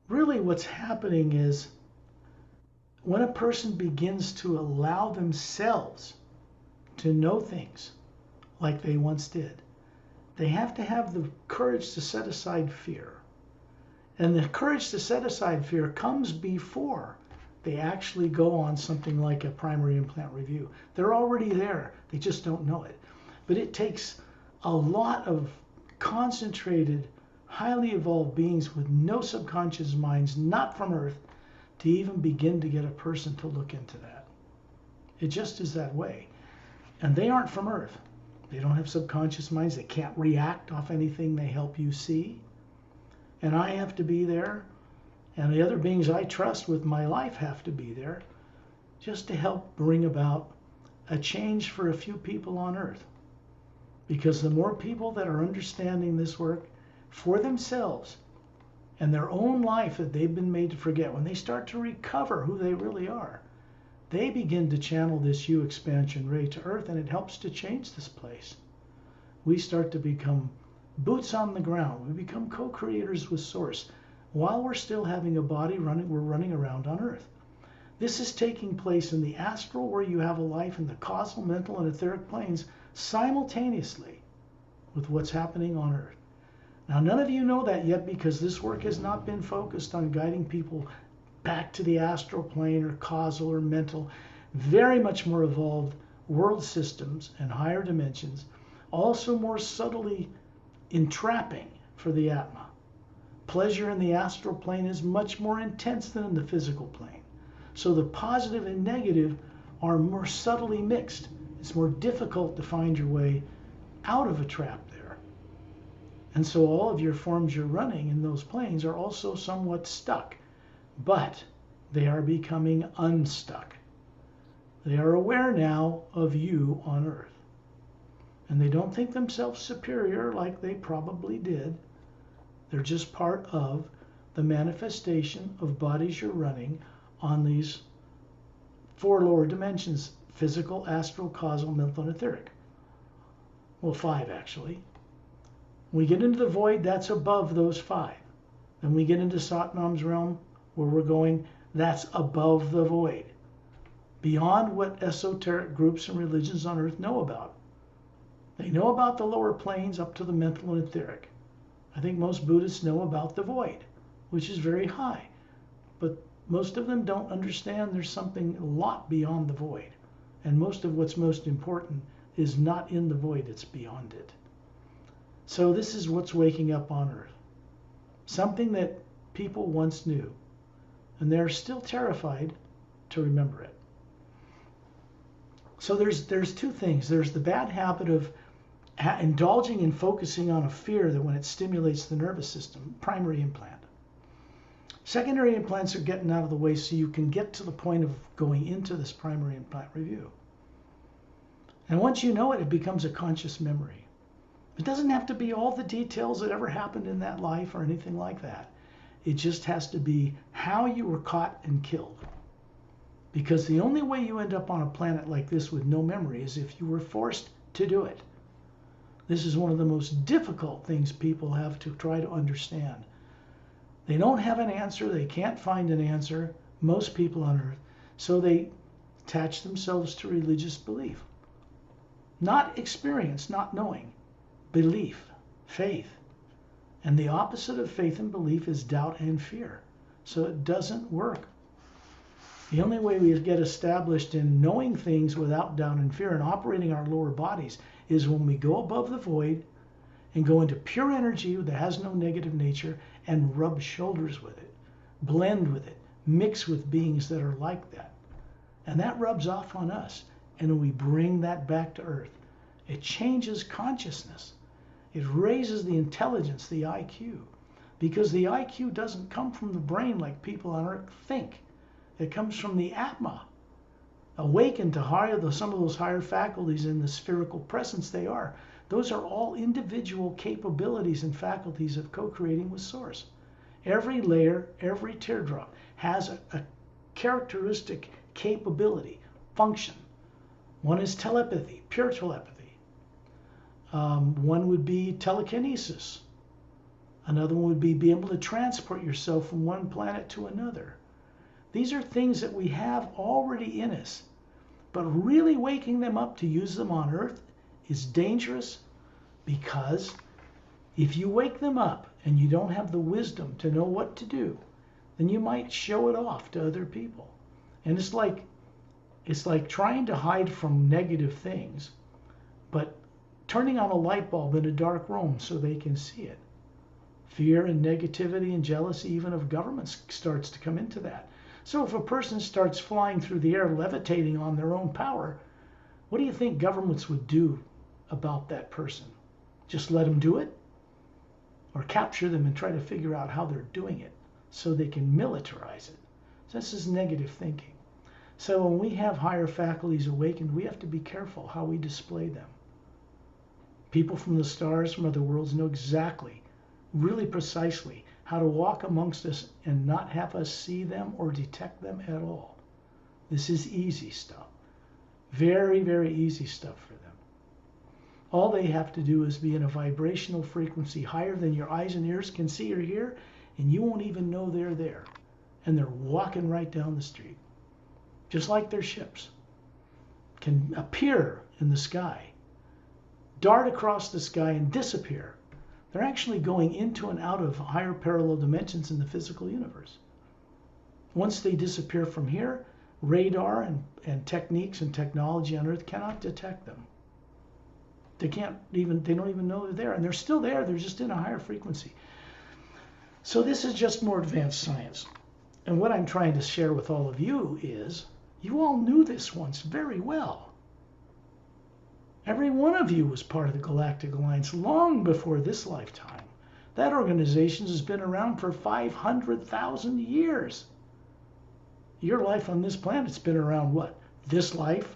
really what's happening is when a person begins to allow themselves to know things like they once did, they have to have the courage to set aside fear. And the courage to set aside fear comes before they actually go on something like a primary implant review. They're already there, they just don't know it. But it takes a lot of concentrated, highly evolved beings with no subconscious minds, not from Earth, to even begin to get a person to look into that. It just is that way. And they aren't from Earth. They don't have subconscious minds. They can't react off anything they help you see. And I have to be there, and the other beings I trust with my life have to be there, just to help bring about a change for a few people on Earth. Because the more people that are understanding this work for themselves and their own life that they've been made to forget, when they start to recover who they really are, they begin to channel this U expansion ray to Earth, and it helps to change this place. We start to become boots on the ground. We become co-creators with Source while we're still having a body we're running around on Earth. This is taking place in the astral, where you have a life in the causal, mental, and etheric planes simultaneously with what's happening on Earth. Now, none of you know that yet, because this work has not been focused on guiding people back to the astral plane or causal or mental. Very much more evolved world systems and higher dimensions, also more subtly entrapping for the Atma. Pleasure in the astral plane is much more intense than in the physical plane. So the positive and negative are more subtly mixed. It's more difficult to find your way out of a trap there. And so all of your forms you're running in those planes are also somewhat stuck, but they are becoming unstuck. They are aware now of you on Earth. And they don't think themselves superior like they probably did. They're just part of the manifestation of bodies you're running on these 4 lower dimensions: physical, astral, causal, mental, and etheric. Well, 5 actually. When we get into the void, that's above those 5. Then we get into Satnam's realm, where we're going, that's above the void. Beyond what esoteric groups and religions on Earth know about. They know about the lower planes up to the mental and etheric. I think most Buddhists know about the void, which is very high. But most of them don't understand there's something a lot beyond the void. And most of what's most important is not in the void, it's beyond it. So this is what's waking up on Earth. Something that people once knew. And they're still terrified to remember it. So there's 2 things. There's the bad habit of indulging in focusing on a fear that when it stimulates the nervous system, primary implant. Secondary implants are getting out of the way so you can get to the point of going into this primary implant review. And once you know it, it becomes a conscious memory. It doesn't have to be all the details that ever happened in that life or anything like that. It just has to be how you were caught and killed. Because the only way you end up on a planet like this with no memory is if you were forced to do it. This is one of the most difficult things people have to try to understand. They don't have an answer. They can't find an answer, most people on Earth. So they attach themselves to religious belief. Not experience, not knowing. Belief, faith. And the opposite of faith and belief is doubt and fear. So it doesn't work. The only way we get established in knowing things without doubt and fear and operating our lower bodies is when we go above the void and go into pure energy that has no negative nature and rub shoulders with it, blend with it, mix with beings that are like that. And that rubs off on us. And we bring that back to Earth. It changes consciousness. It raises the intelligence, the IQ. Because the IQ doesn't come from the brain like people on Earth think. It comes from the Atma. Awakened to some of those higher faculties in the spherical presence they are. Those are all individual capabilities and faculties of co-creating with Source. Every layer, every teardrop has a characteristic capability, function. One is telepathy, pure telepathy. One would be telekinesis. Another one would be able to transport yourself from one planet to another. These are things that we have already in us, but really waking them up to use them on Earth is dangerous, because if you wake them up and you don't have the wisdom to know what to do, then you might show it off to other people. And it's like trying to hide from negative things, but turning on a light bulb in a dark room so they can see it. Fear and negativity and jealousy even of governments starts to come into that. So if a person starts flying through the air, levitating on their own power, what do you think governments would do about that person? Just let them do it? Or capture them and try to figure out how they're doing it so they can militarize it? So this is negative thinking. So when we have higher faculties awakened, we have to be careful how we display them. People from the stars, from other worlds, know exactly, really precisely, how to walk amongst us and not have us see them or detect them at all. This is easy stuff. Very, very easy stuff for them. All they have to do is be in a vibrational frequency higher than your eyes and ears can see or hear, and you won't even know they're there. And they're walking right down the street. Just like their ships can appear in the sky, dart across the sky and disappear. They're actually going into and out of higher parallel dimensions in the physical universe. Once they disappear from here, radar and techniques and technology on Earth cannot detect them. They don't even know they're there. And they're still there, they're just in a higher frequency. So this is just more advanced science. And what I'm trying to share with all of you is, you all knew this once very well. Every one of you was part of the Galactic Alliance long before this lifetime. That organization has been around for 500,000 years. Your life on this planet's been around what? This life?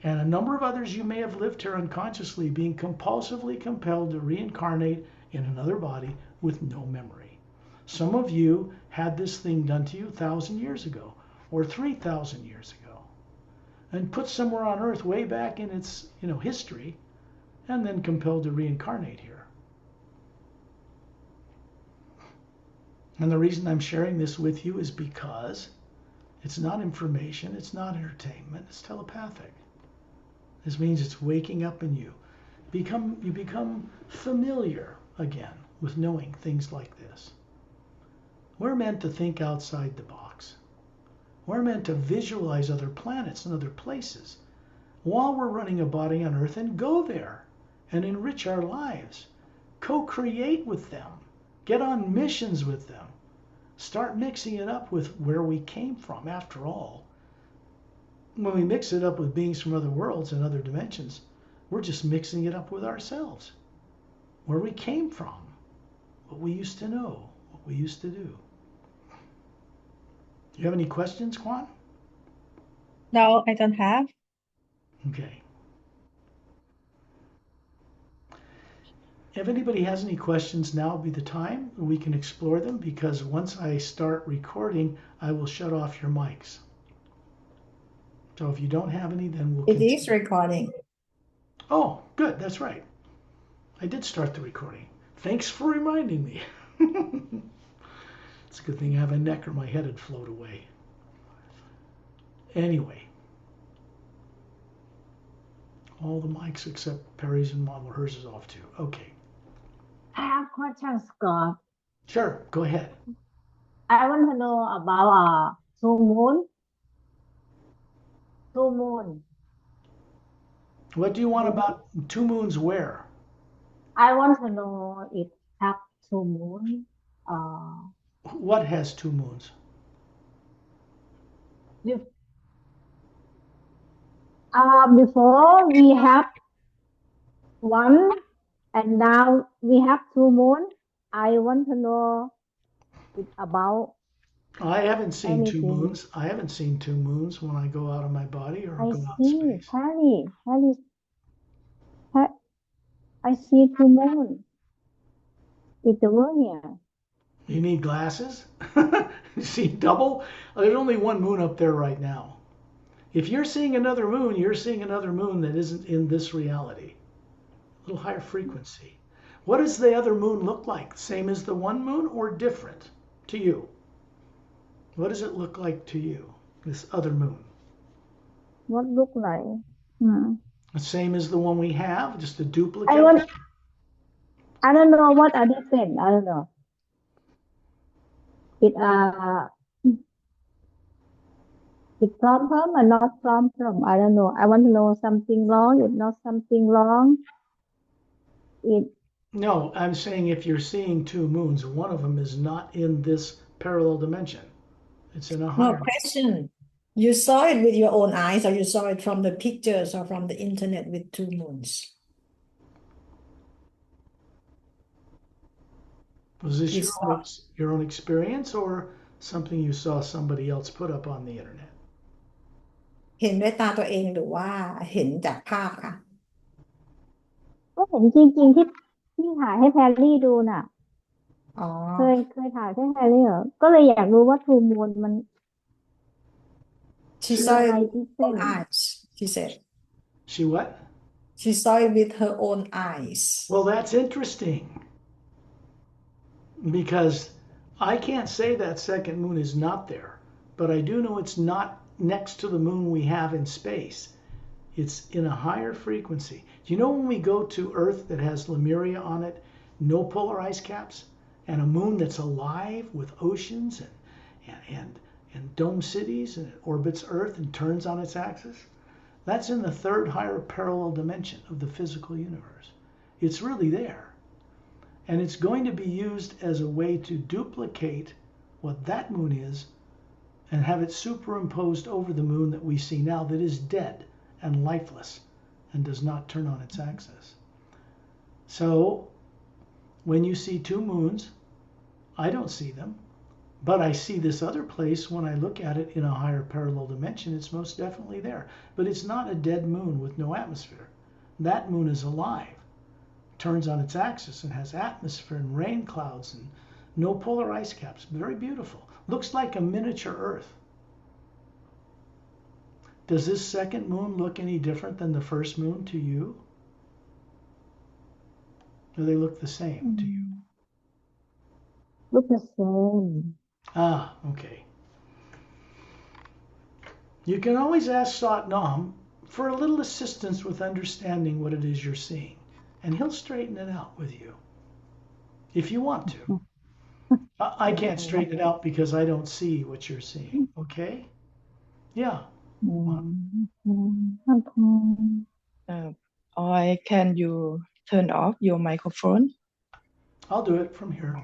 And a number of others you may have lived here unconsciously, being compulsively compelled to reincarnate in another body with no memory. Some of you had this thing done to you 1,000 years ago or 3,000 years ago, and put somewhere on Earth way back in its history, and then compelled to reincarnate here. And the reason I'm sharing this with you is because it's not information, it's not entertainment, it's telepathic. This means it's waking up in you. You become familiar again with knowing things like this. We're meant to think outside the box. We're meant to visualize other planets and other places while we're running a body on Earth, and go there and enrich our lives. Co-create with them. Get on missions with them. Start mixing it up with where we came from. After all, when we mix it up with beings from other worlds and other dimensions, we're just mixing it up with ourselves. Where we came from. What we used to know. What we used to do. Do you have any questions, Kwan? No, I don't have. Okay. If anybody has any questions, now would be the time we can explore them, because once I start recording, I will shut off your mics. So if you don't have any, then we'll It continue. is recording. Oh, good. That's right. I did start the recording. Thanks for reminding me. It's a good thing I have a neck, or my head would float away. Anyway, all the mics except Pari's and Mom, hers is off too. Okay. I have questions, Scott. Sure, go ahead. I want to know about two moon. Two moon. What do you want about two moons where? I want to know if have two moon. What has two moons? Before we have one, and now we have two moon. I want to know about. I haven't seen two Anything. moons. I haven't seen two moons when I go out of my body or I go out in see, space. Pari. I see two moon. It's the moon here. You need glasses? You see double? There's only one moon up there right now. If you're seeing another moon, you're seeing another moon that isn't in this reality. A little higher frequency. What does the other moon look like? Same as the one moon or different to you? What does it look like to you, this other moon? What look like? The same as the one we have, just a I duplicate? want. I don't know what are different. I don't know. It it from or not from. I don't know. I want to know something wrong. It's not something wrong. It No, I'm saying if you're seeing two moons, one of them is not in this parallel dimension. It's in a No higher. question. You saw it with your own eyes, or you saw it from the pictures or from the internet with two moons? Was this You saw. your own experience or something you saw somebody else put up on the internet? เห็นด้วยตาตัวเองหรือว่าเห็นจากภาพค่ะ ก็เห็นจริงๆที่ถ่ายให้แพรรี่ดูน่ะ อ๋อ เคยถ่ายให้แพรรี่เหรอก็เลยอยากรู้ว่าทูมูนมัน She มี saw อะไร it with ที่ her เส้น own eyes, she said. She what? She saw it with her own eyes. Well, that's interesting because I can't say that second moon is not there, but I do know it's not next to the moon we have in space. It's in a higher frequency. Do you know when we go to Earth that has Lemriel on it, no polar ice caps, and a moon that's alive with oceans and dome cities, and it orbits Earth and turns on its axis? That's in the third higher parallel dimension of the physical universe. It's really there. And it's going to be used as a way to duplicate what that moon is and have it superimposed over the moon that we see now that is dead and lifeless and does not turn on its axis. So when you see two moons, I don't see them, but I see this other place when I look at it in a higher parallel dimension. It's most definitely there, but it's not a dead moon with no atmosphere. That moon is alive, turns on its axis and has atmosphere and rain clouds and no polar ice caps. Very beautiful. Looks like a miniature Earth. Does this second moon look any different than the first moon to you? Do they look the same to you? Look the same. Ah, okay. You can always ask Sat Nam for a little assistance with understanding what it is you're seeing, and he'll straighten it out with you if you want to. I can't straighten it out because I don't see what you're seeing, okay? Yeah. Okay. Or can you turn off your microphone? I'll do it from here.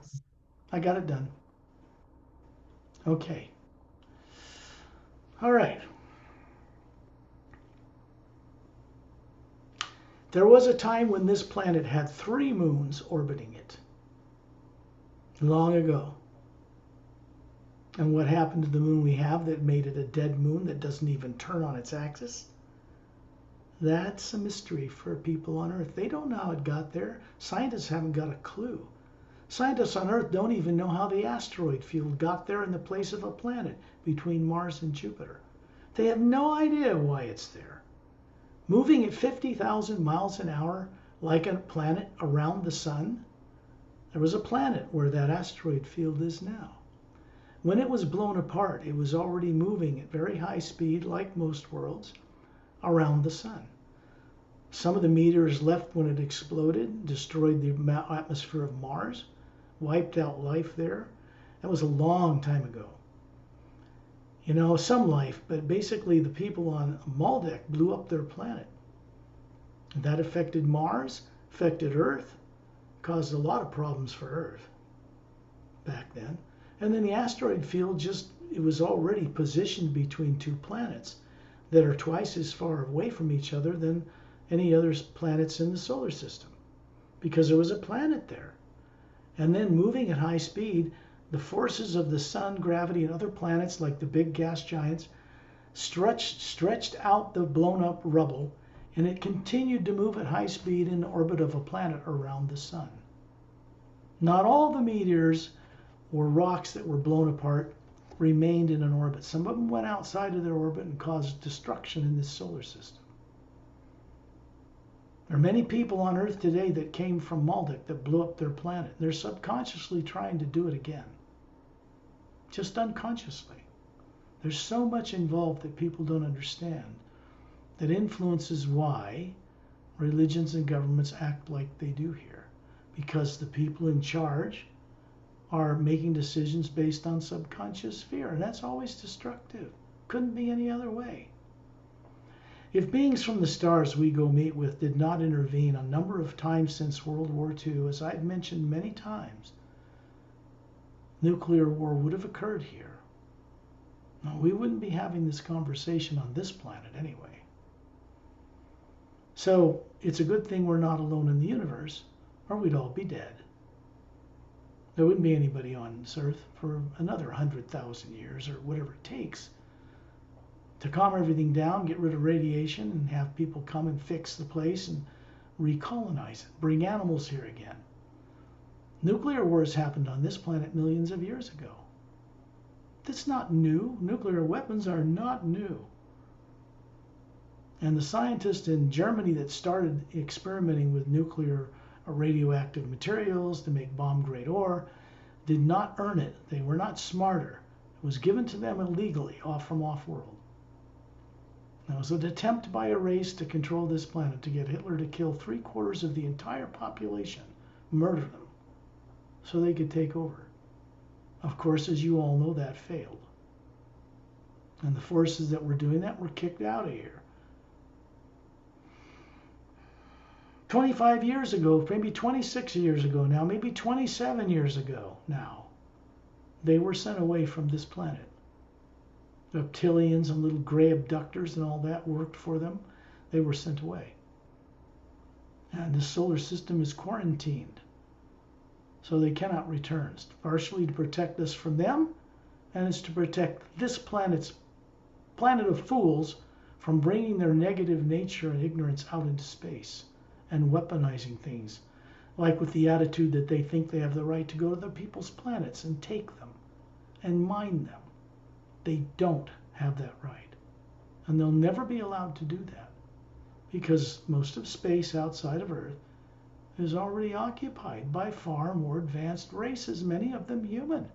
I got it done. Okay. All right. There was a time when this planet had 3 moons orbiting it. Long ago. And what happened to the moon we have that made it a dead moon that doesn't even turn on its axis? That's a mystery for people on Earth. They don't know how it got there. Scientists haven't got a clue. Scientists on Earth don't even know how the asteroid field got there in the place of a planet between Mars and Jupiter. They have no idea why it's there. Moving at 50,000 miles an hour like a planet around the sun, there was a planet where that asteroid field is now. When it was blown apart, it was already moving at very high speed, like most worlds, around the sun. Some of the meteors left when it exploded, destroyed the atmosphere of Mars, wiped out life there. That was a long time ago. You know, some life, but basically the people on Maldek blew up their planet. That affected Mars, affected Earth, caused a lot of problems for Earth back then. And then the asteroid field it was already positioned between 2 planets that are twice as far away from each other than any other planets in the solar system, because there was a planet there. And then moving at high speed, the forces of the sun, gravity, and other planets like the big gas giants stretched out the blown up rubble, and it continued to move at high speed in the orbit of a planet around the sun. Not all the meteors or rocks that were blown apart remained in an orbit. Some of them went outside of their orbit and caused destruction in this solar system. There are many people on Earth today that came from Maldek that blew up their planet. They're subconsciously trying to do it again. Just unconsciously. There's so much involved that people don't understand that influences why religions and governments act like they do here. Because the people in charge are making decisions based on subconscious fear, and that's always destructive. Couldn't be any other way. If beings from the stars we go meet with did not intervene a number of times since World War II, as I've mentioned many times, nuclear war would have occurred here. Now, we wouldn't be having this conversation on this planet anyway. So it's a good thing we're not alone in the universe, or we'd all be dead. There wouldn't be anybody on this earth for another 100,000 years or whatever it takes to calm everything down, get rid of radiation, and have people come and fix the place and recolonize it, bring animals here again. Nuclear wars happened on this planet millions of years ago. That's not new. Nuclear weapons are not new. And the scientists in Germany that started experimenting with nuclear or radioactive materials to make bomb-grade ore did not earn it. They were not smarter. It was given to them illegally from off-world. It was an attempt by a race to control this planet, to get Hitler to kill 3/4 of the entire population, murder them, so they could take over. Of course, as you all know, that failed. And the forces that were doing that were kicked out of here. 25 years ago, maybe 26 years ago now, maybe 27 years ago now, they were sent away from this planet. Reptilians and little gray abductors and all that worked for them. They were sent away. And the solar system is quarantined. So they cannot return. It's partially to protect us from them, and it's to protect this planet of fools from bringing their negative nature and ignorance out into space and weaponizing things, like with the attitude that they think they have the right to go to the people's planets and take them and mine them. They don't have that right. And they'll never be allowed to do that, because most of space outside of Earth is already occupied by far more advanced races, many of them human.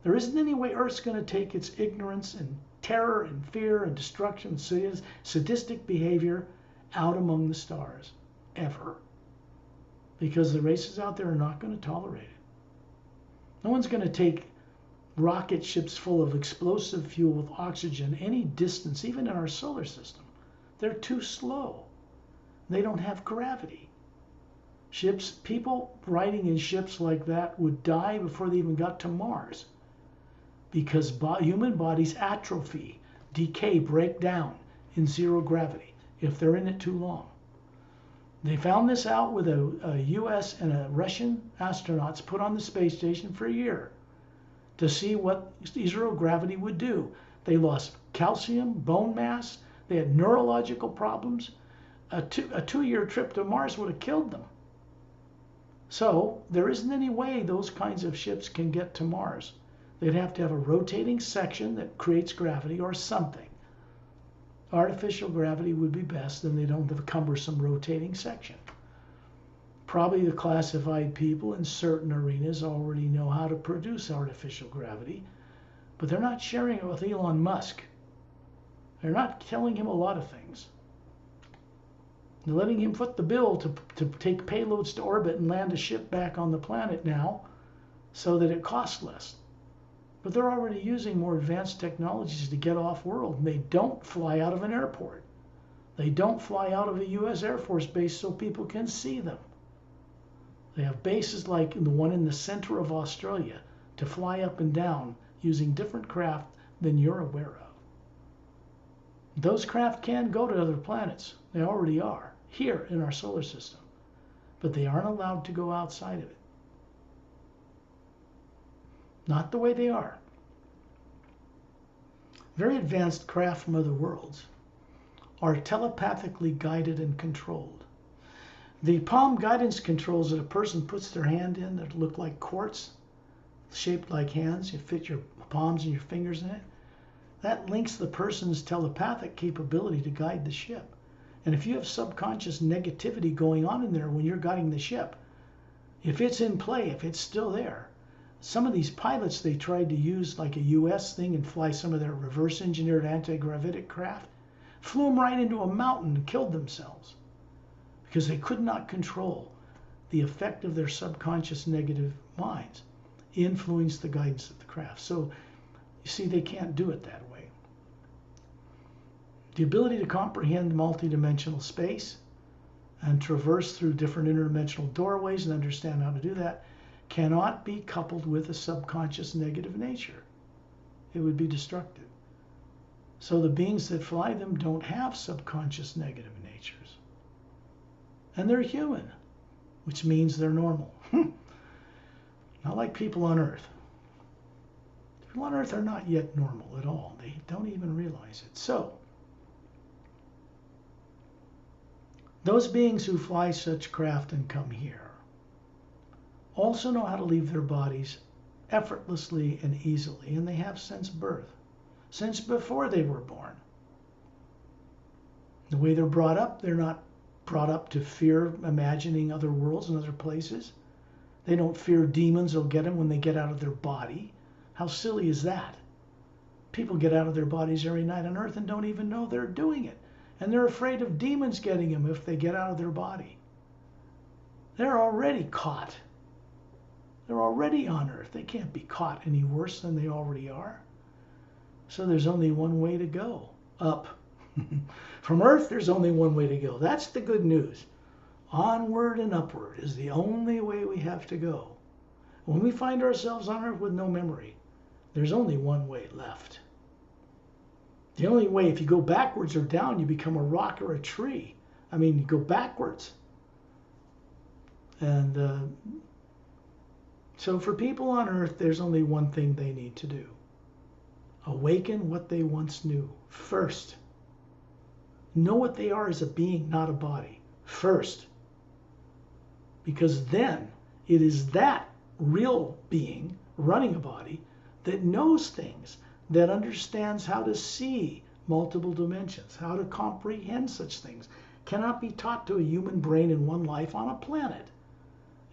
There isn't any way Earth's going to take its ignorance and terror and fear and destruction, sadistic behavior out among the stars, ever. Because the races out there are not going to tolerate it. No one's going to take rocket ships full of explosive fuel with oxygen any distance, even in our solar system. They're too slow. They don't have gravity. People riding in ships like that would die before they even got to Mars, because human bodies atrophy, decay, break down in zero gravity if they're in it too long. They found this out with a US and a Russian astronauts put on the space station for a year to see what zero gravity would do. They lost calcium, bone mass, they had neurological problems. A two-year trip to Mars would have killed them. So there isn't any way those kinds of ships can get to Mars. They'd have to have a rotating section that creates gravity or something. Artificial gravity would be best, then they don't have a cumbersome rotating section. Probably the classified people in certain arenas already know how to produce artificial gravity, but they're not sharing it with Elon Musk. They're not telling him a lot of things. They're letting him foot the bill to take payloads to orbit and land a ship back on the planet now so that it costs less. But they're already using more advanced technologies to get off world, and they don't fly out of an airport. They don't fly out of a US Air Force base so people can see them. They have bases like the one in the center of Australia to fly up and down using different craft than you're aware of. Those craft can go to other planets. They already are here in our solar system, but they aren't allowed to go outside of it. Not the way they are. Very advanced craft from other worlds are telepathically guided and controlled. The palm guidance controls that a person puts their hand in that look like quartz, shaped like hands, you fit your palms and your fingers in it, that links the person's telepathic capability to guide the ship. And if you have subconscious negativity going on in there when you're guiding the ship, if it's in play, if it's still there, some of these pilots, they tried to use like a US thing and fly some of their reverse engineered anti-gravitic craft, flew them right into a mountain and killed themselves because they could not control the effect of their subconscious negative minds influence the guidance of the craft. So you see, they can't do it that way. The ability to comprehend multidimensional space and traverse through different interdimensional doorways and understand how to do that cannot be coupled with a subconscious negative nature. It would be destructive. So the beings that fly them don't have subconscious negative natures. And they're human, which means they're normal. Not like people on Earth. People on Earth are not yet normal at all. They don't even realize it. So, those beings who fly such craft and come here also know how to leave their bodies effortlessly and easily, and they have since birth, since before they were born. The way they're brought up, they're not brought up to fear imagining other worlds and other places. They don't fear demons will get them when they get out of their body. How silly is that? People get out of their bodies every night on Earth and don't even know they're doing it. And they're afraid of demons getting them if they get out of their body. They're already caught. They're already on Earth. They can't be caught any worse than they already are. So there's only one way to go, up. From Earth, there's only one way to go. That's the good news. Onward and upward is the only way we have to go. When we find ourselves on Earth with no memory, there's only one way left. The only way, if you go backwards or down, you become a rock or a tree. I mean, you go backwards. And so for people on Earth, there's only one thing they need to do. Awaken what they once knew first. Know what they are as a being, not a body, first. Because then it is that real being running a body that knows things, that understands how to see multiple dimensions, how to comprehend such things. Cannot be taught to a human brain in one life on a planet.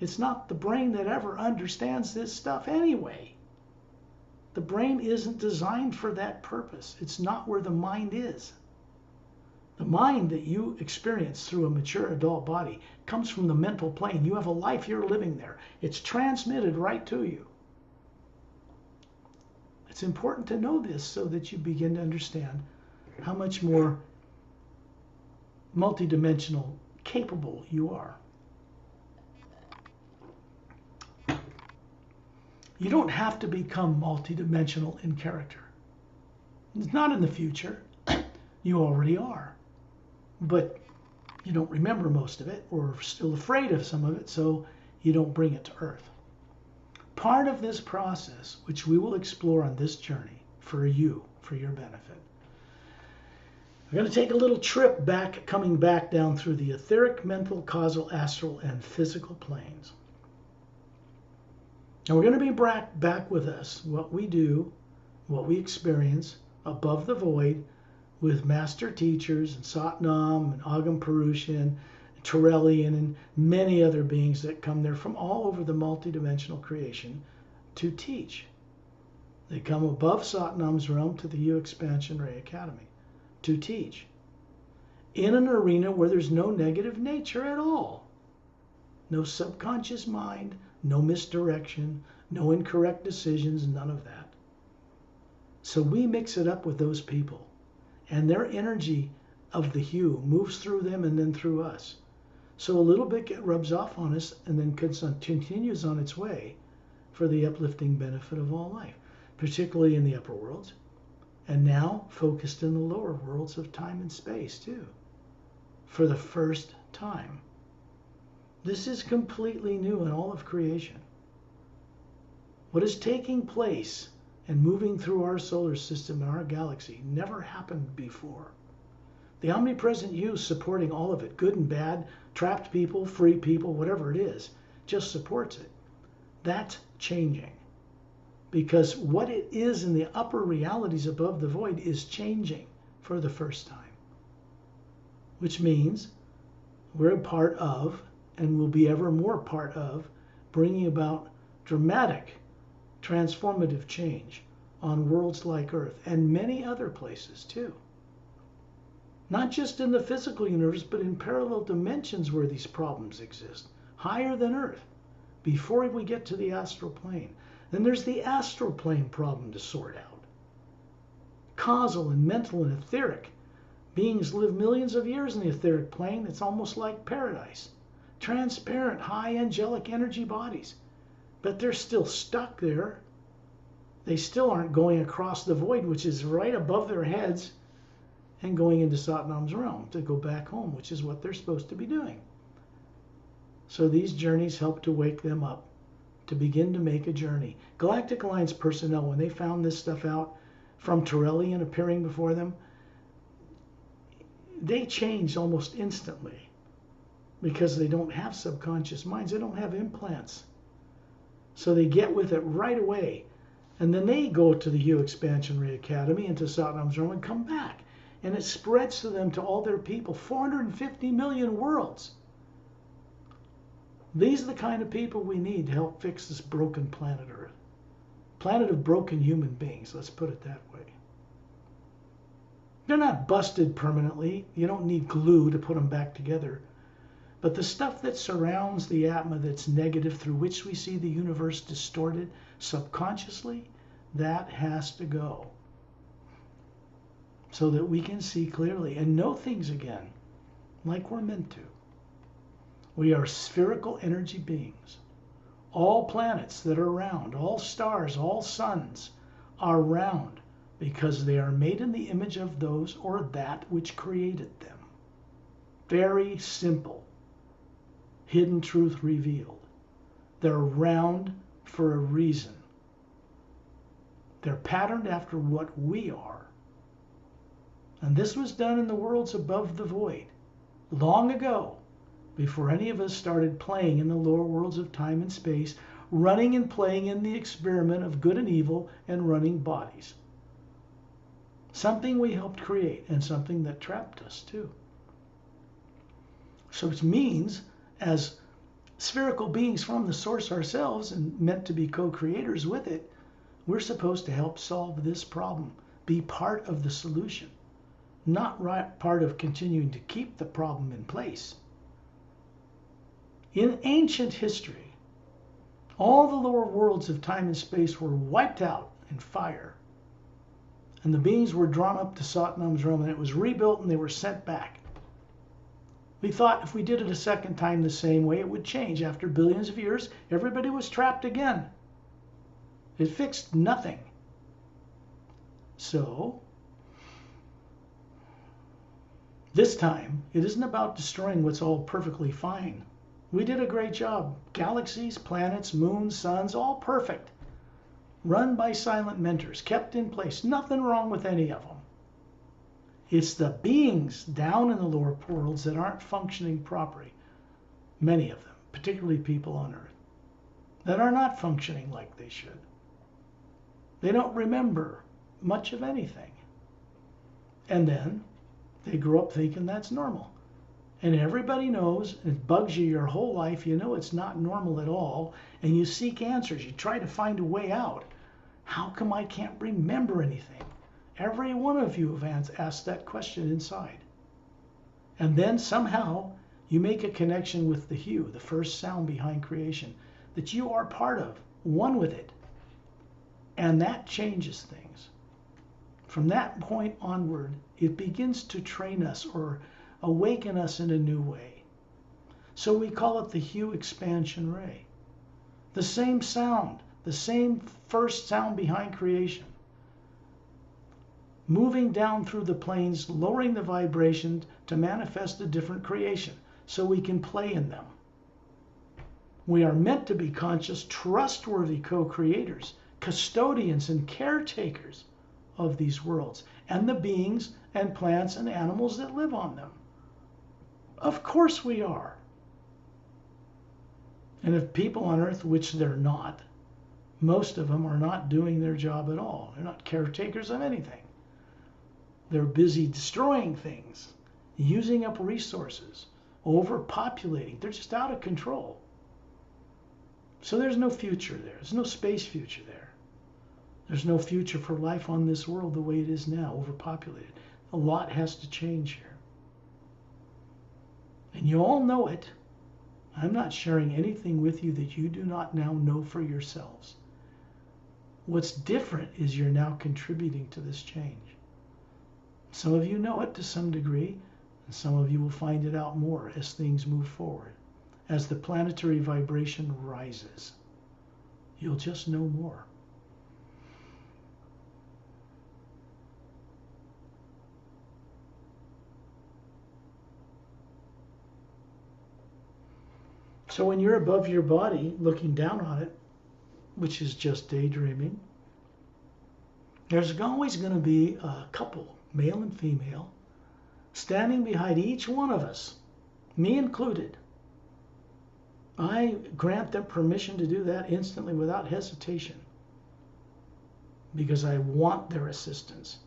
It's not the brain that ever understands this stuff anyway. The brain isn't designed for that purpose. It's not where the mind is. The mind that you experience through a mature adult body comes from the mental plane. You have a life, you're living there. It's transmitted right to you. It's important to know this so that you begin to understand how much more multidimensional capable you are. You don't have to become multidimensional in character. It's not in the future. You already are. But you don't remember most of it, or are still afraid of some of it, so you don't bring it to Earth. Part of this process, which we will explore on this journey for you, for your benefit, we're going to take a little trip back, coming back down through the etheric, mental, causal, astral, and physical planes. And we're going to be back with us, what we do, what we experience above the void with master teachers and Satnam and Agam Purushan, Torellian, and many other beings that come there from all over the multidimensional creation to teach. They come above Satnam's realm to the U Expansion Ray Academy to teach in an arena where there's no negative nature at all. No subconscious mind, no misdirection, no incorrect decisions, none of that. So we mix it up with those people, and their energy of the hue moves through them and then through us. So a little bit rubs off on us and then continues on its way for the uplifting benefit of all life, particularly in the upper worlds, and now focused in the lower worlds of time and space too, for the first time. This is completely new in all of creation. What is taking place and moving through our solar system and our galaxy never happened before. The omnipresent you supporting all of it, good and bad, trapped people, free people, whatever it is, just supports it. That's changing. Because what it is in the upper realities above the void is changing for the first time. which means we're a part of and will be ever more part of bringing about dramatic, transformative change on worlds like Earth and many other places too. Not just in the physical universe, but in parallel dimensions where these problems exist, higher than Earth, before we get to the astral plane. Then there's the astral plane problem to sort out. Causal and mental and etheric. Beings live millions of years in the etheric plane. It's almost like paradise. Transparent, high angelic energy bodies. But they're still stuck there. They still aren't going across the void, which is right above their heads, and going into Satnam's realm to go back home, which is what they're supposed to be doing. So these journeys help to wake them up, to begin to make a journey. Galactic Alliance personnel, when they found this stuff out from Turellian appearing before them, they changed almost instantly because they don't have subconscious minds. They don't have implants. So they get with it right away. And then they go to the Hue Expansion Ray Academy and to Satnam's realm and come back. And it spreads to them, to all their people, 450 million worlds. These are the kind of people we need to help fix this broken planet Earth. Planet of broken human beings, let's put it that way. They're not busted permanently. You don't need glue to put them back together. But the stuff that surrounds the Atma that's negative, through which we see the universe distorted subconsciously, that has to go. So that we can see clearly and know things again, like we're meant to. We are spherical energy beings. All planets that are round, all stars, all suns are round because they are made in the image of those or that which created them. Very simple. Hidden truth revealed. They're round for a reason. They're patterned after what we are. And this was done in the worlds above the void, long ago, before any of us started playing in the lower worlds of time and space, running and playing in the experiment of good and evil and running bodies. Something we helped create and something that trapped us too. So it means, as spherical beings from the source ourselves and meant to be co-creators with it, we're supposed to help solve this problem, be part of the solution. Not part of continuing to keep the problem in place. In ancient history, all the lower worlds of time and space were wiped out in fire. And the beings were drawn up to Satnam's realm, and it was rebuilt and they were sent back. We thought if we did it a second time the same way, it would change. After billions of years, everybody was trapped again. It fixed nothing. So, this time, it isn't about destroying what's all perfectly fine. We did a great job. Galaxies, planets, moons, suns, all perfect. Run by silent mentors, kept in place. Nothing wrong with any of them. It's the beings down in the lower worlds that aren't functioning properly. Many of them, particularly people on Earth, that are not functioning like they should. They don't remember much of anything. And then they grow up thinking that's normal. And everybody knows, it bugs you your whole life, you know it's not normal at all, and you seek answers, you try to find a way out. How come I can't remember anything? Every one of you have asked that question inside. And then somehow you make a connection with the hue, the first sound behind creation, that you are part of, one with it. And that changes things. From that point onward, it begins to train us or awaken us in a new way. So we call it the Hue Expansion Ray. The same sound, the same first sound behind creation. Moving down through the planes, lowering the vibration to manifest a different creation so we can play in them. We are meant to be conscious, trustworthy co-creators, custodians and caretakers of these worlds and the beings and plants and animals that live on them. Of course we are. And if people on Earth, which they're not, most of them are not doing their job at all. They're not caretakers of anything. They're busy destroying things using up resources, overpopulating. They're just out of control. So there's no future there. There's no space future there. There's no future for life on this world the way it is now, overpopulated. A lot has to change here. And you all know it. I'm not sharing anything with you that you do not now know for yourselves. What's different is you're now contributing to this change. Some of you know it to some degree, and some of you will find it out more as things move forward. As the planetary vibration rises, you'll just know more. So when you're above your body, looking down on it, which is just daydreaming, there's always going to be a couple, male and female, standing behind each one of us, me included. I grant them permission to do that instantly without hesitation because I want their assistance.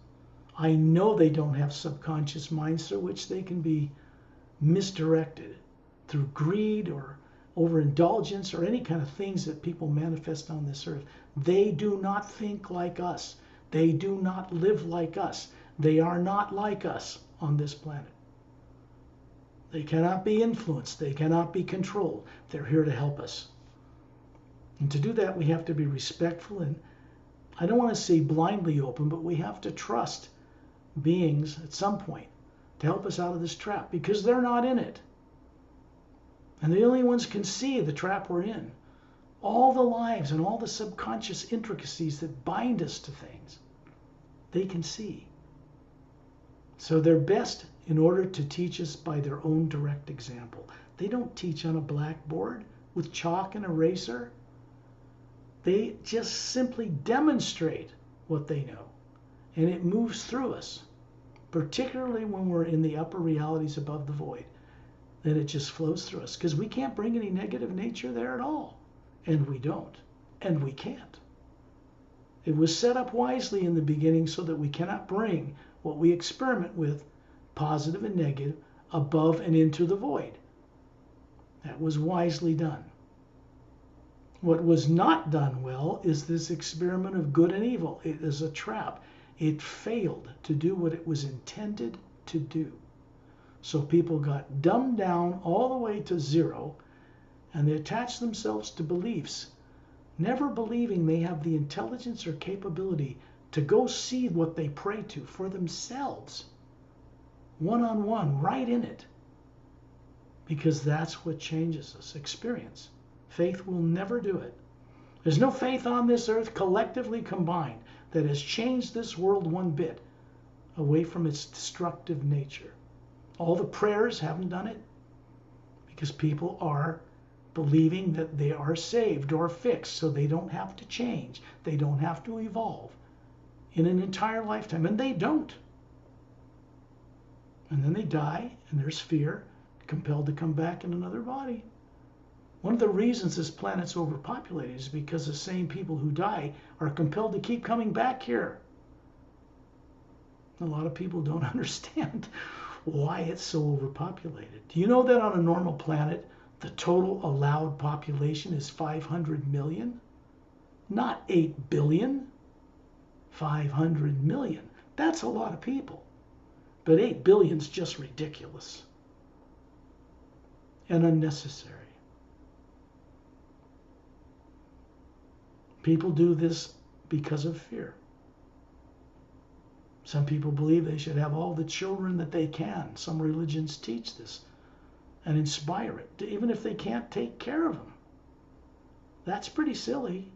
I know they don't have subconscious minds through which they can be misdirected through greed or overindulgence or any kind of things that people manifest on this earth. They do not think like us. They do not live like us. They are not like us on this planet. They cannot be influenced. They cannot be controlled. They're here to help us. And to do that, we have to be respectful and, I don't want to say blindly open, but we have to trust beings at some point to help us out of this trap because they're not in it. And the only ones can see the trap we're in. All the lives and all the subconscious intricacies that bind us to things, they can see. So they're best in order to teach us by their own direct example. They don't teach on a blackboard with chalk and eraser. They just simply demonstrate what they know. And it moves through us, particularly when we're in the upper realities above the void. Then it just flows through us because we can't bring any negative nature there at all. And we don't. And we can't. It was set up wisely in the beginning so that we cannot bring what we experiment with, positive and negative, above and into the void. That was wisely done. What was not done well is this experiment of good and evil. It is a trap. It failed to do what it was intended to do. So people got dumbed down all the way to zero, and they attached themselves to beliefs, never believing they have the intelligence or capability to go see what they pray to for themselves, one-on-one, right in it, because that's what changes us, experience. Faith will never do it. There's no faith on this earth collectively combined that has changed this world one bit away from its destructive nature. All the prayers haven't done it because people are believing that they are saved or fixed, so they don't have to change. They don't have to evolve in an entire lifetime, and they don't. And then they die, and there's fear, compelled to come back in another body. One of the reasons this planet's overpopulated is because the same people who die are compelled to keep coming back here. A lot of people don't understand why it's so overpopulated. Do you know that on a normal planet, the total allowed population is 500 million? Not 8 billion. 500 million. That's a lot of people. But 8 billion is just ridiculous and unnecessary. People do this because of fear. Some people believe they should have all the children that they can. Some religions teach this and inspire it, even if they can't take care of them. That's pretty silly.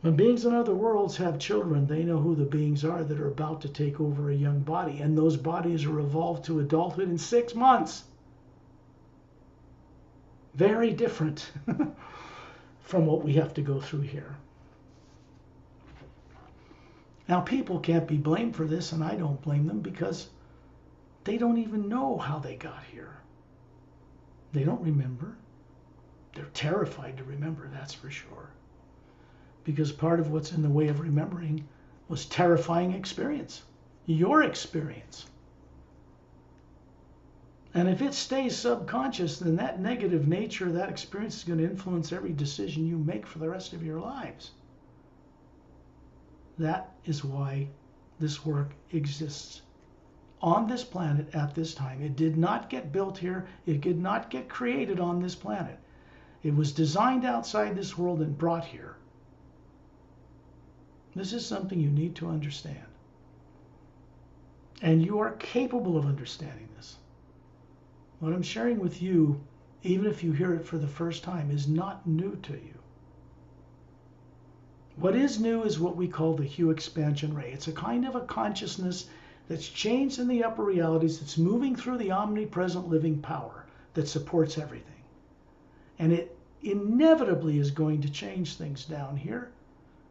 When beings in other worlds have children, they know who the beings are that are about to take over a young body, and those bodies are evolved to adulthood in 6 months. Very different from what we have to go through here. Now, people can't be blamed for this, and I don't blame them because they don't even know how they got here. They don't remember. They're terrified to remember, that's for sure. Because part of what's in the way of remembering was terrifying experience. your experience. And if it stays subconscious, then that negative nature of that experience is going to influence every decision you make for the rest of your lives. That is why this work exists on this planet at this time. It did not get built here. It did not get created on this planet. It was designed outside this world and brought here. This is something you need to understand. And you are capable of understanding this. What I'm sharing with you, even if you hear it for the first time, is not new to you. What is new is what we call the Hue expansion ray. It's a kind of a consciousness that's changed in the upper realities, that's moving through the omnipresent living power that supports everything. And it inevitably is going to change things down here,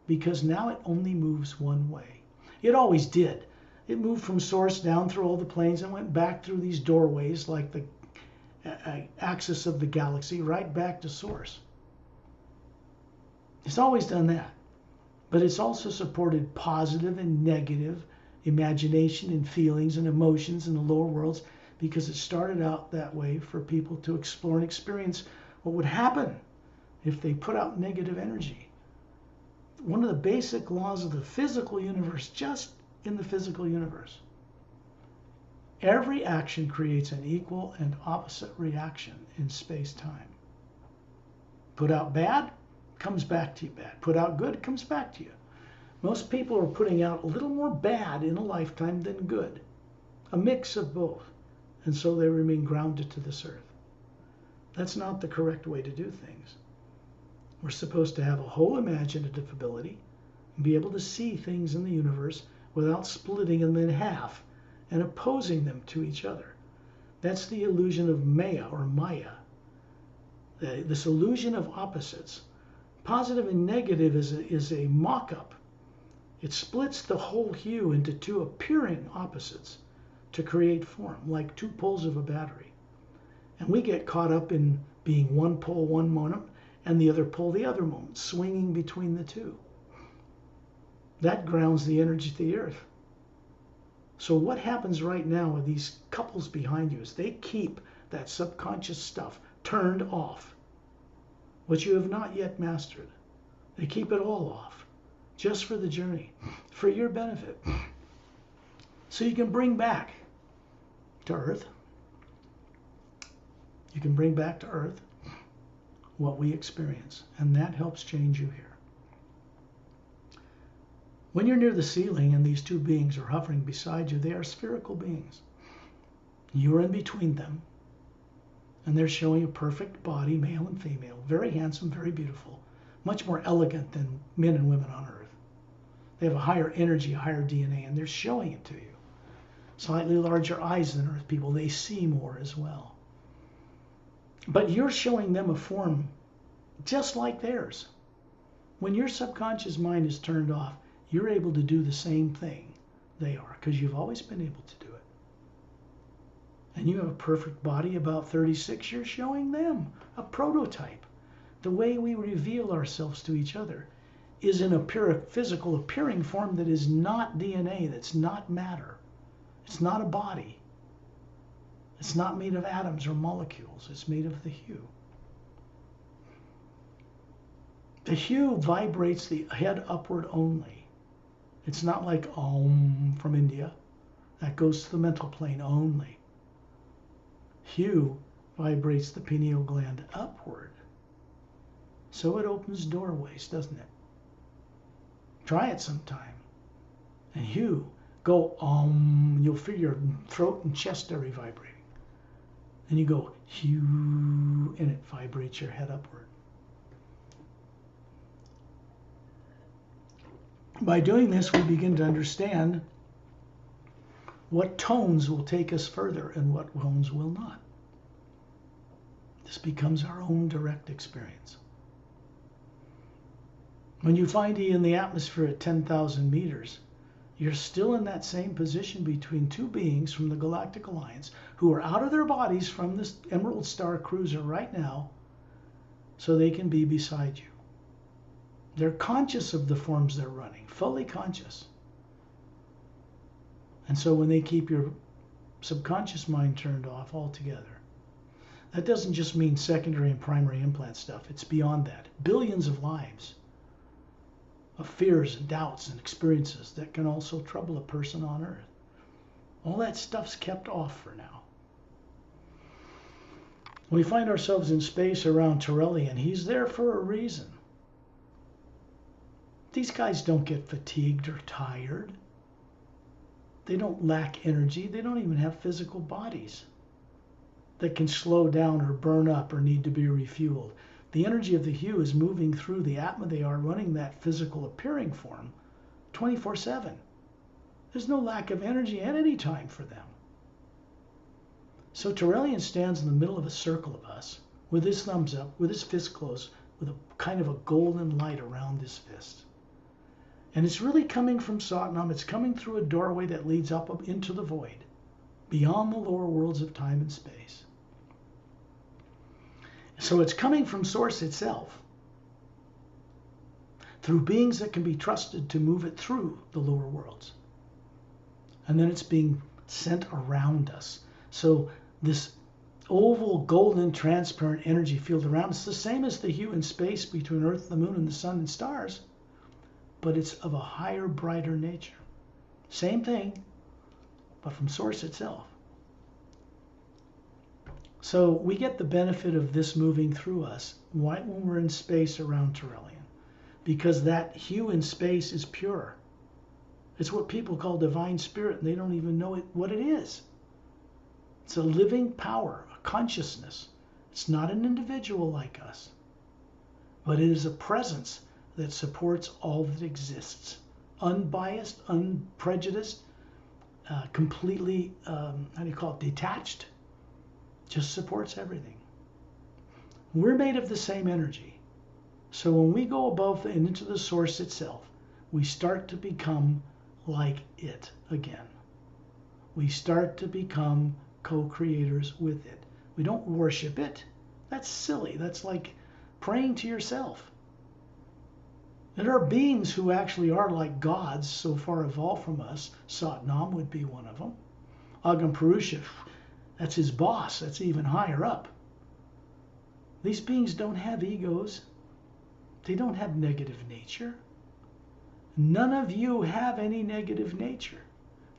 because now it only moves one way. It always did. It moved from source down through all the planes and went back through these doorways like the axis of the galaxy, right back to source. It's always done that. But it's also supported positive and negative imagination and feelings and emotions in the lower worlds, because it started out that way for people to explore and experience what would happen if they put out negative energy. One of the basic laws of the physical universe, just in the physical universe, every action creates an equal and opposite reaction in space-time. Put out bad, comes back to you bad. Put out good, comes back to you. Most people are putting out a little more bad in a lifetime than good, a mix of both, and so they remain grounded to this earth. That's not the correct way to do things. We're supposed to have a whole imaginative ability and be able to see things in the universe without splitting them in half and opposing them to each other. That's the illusion of Maya or Maya, this illusion of opposites. Positive and negative is a mock-up. It splits the whole hue into two appearing opposites to create form, like two poles of a battery. And we get caught up in being one pole one moment and the other pole the other moment, swinging between the two. That grounds the energy of the earth. So what happens right now with these couples behind you is they keep that subconscious stuff turned off, which you have not yet mastered. They keep it all off, just for the journey, for your benefit. So you can bring back to Earth, you can bring back to Earth what we experience, and that helps change you here. When you're near the ceiling and these two beings are hovering beside you, they are spherical beings. You're in between them, and they're showing a perfect body, male and female, very handsome, very beautiful, much more elegant than men and women on Earth. They have a higher energy, a higher DNA, and they're showing it to you. Slightly larger eyes than Earth people. They see more as well. But you're showing them a form just like theirs. When your subconscious mind is turned off, you're able to do the same thing they are, because you've always been able to do it. And you have a perfect body, about 36. You're showing them a prototype. The way we reveal ourselves to each other is in a physical appearing form that is not DNA, that's not matter. It's not a body. It's not made of atoms or molecules. It's made of the hue. The hue vibrates the head upward only. It's not like Om from India. That goes to the mental plane only. Hue vibrates the pineal gland upward. So it opens doorways, doesn't it? Try it sometime. And hue, go Om. You'll feel your throat and chest area vibrating. And you go hue, and it vibrates your head upward. By doing this, we begin to understand what tones will take us further and what tones will not. This becomes our own direct experience. When you find you in the atmosphere at 10,000 meters, you're still in that same position between two beings from the Galactic Alliance who are out of their bodies from this Emerald Star cruiser right now, so they can be beside you. They're conscious of the forms they're running, fully conscious. And so when they keep your subconscious mind turned off altogether, that doesn't just mean secondary and primary implant stuff. It's beyond that. Billions of lives of fears and doubts and experiences that can also trouble a person on earth. All that stuff's kept off for now. We find ourselves in space around Turelian. He's there for a reason. These guys don't get fatigued or tired. They don't lack energy. They don't even have physical bodies that can slow down or burn up or need to be refueled. The energy of the hue is moving through the atma. They are running that physical appearing form 24/7. There's no lack of energy at any time for them. So Turelian stands in the middle of a circle of us with his thumbs up, with his fist closed, with a kind of a golden light around his fist. And it's really coming from Satnam. It's coming through a doorway that leads up into the void, beyond the lower worlds of time and space. So it's coming from Source itself, through beings that can be trusted to move it through the lower worlds. And then it's being sent around us. So this oval, golden, transparent energy field around us, the same as the hue in space between Earth, the Moon, and the Sun and stars, but it's of a higher, brighter nature. Same thing, but from Source itself. So we get the benefit of this moving through us right when we're in space around Turelian, because that hue in space is pure. It's what people call divine spirit, and they don't even know what it is. It's a living power, a consciousness. It's not an individual like us, but it is a presence that supports all that exists, unbiased, unprejudiced, completely, detached, just supports everything. We're made of the same energy. So when we go above and into the Source itself, we start to become like it again. We start to become co-creators with it. We don't worship it. That's silly. That's like praying to yourself. There are beings who actually are like gods, so far evolved from us. Satnam would be one of them. Agam Purusha, that's his boss. That's even higher up. These beings don't have egos. They don't have negative nature. None of you have any negative nature.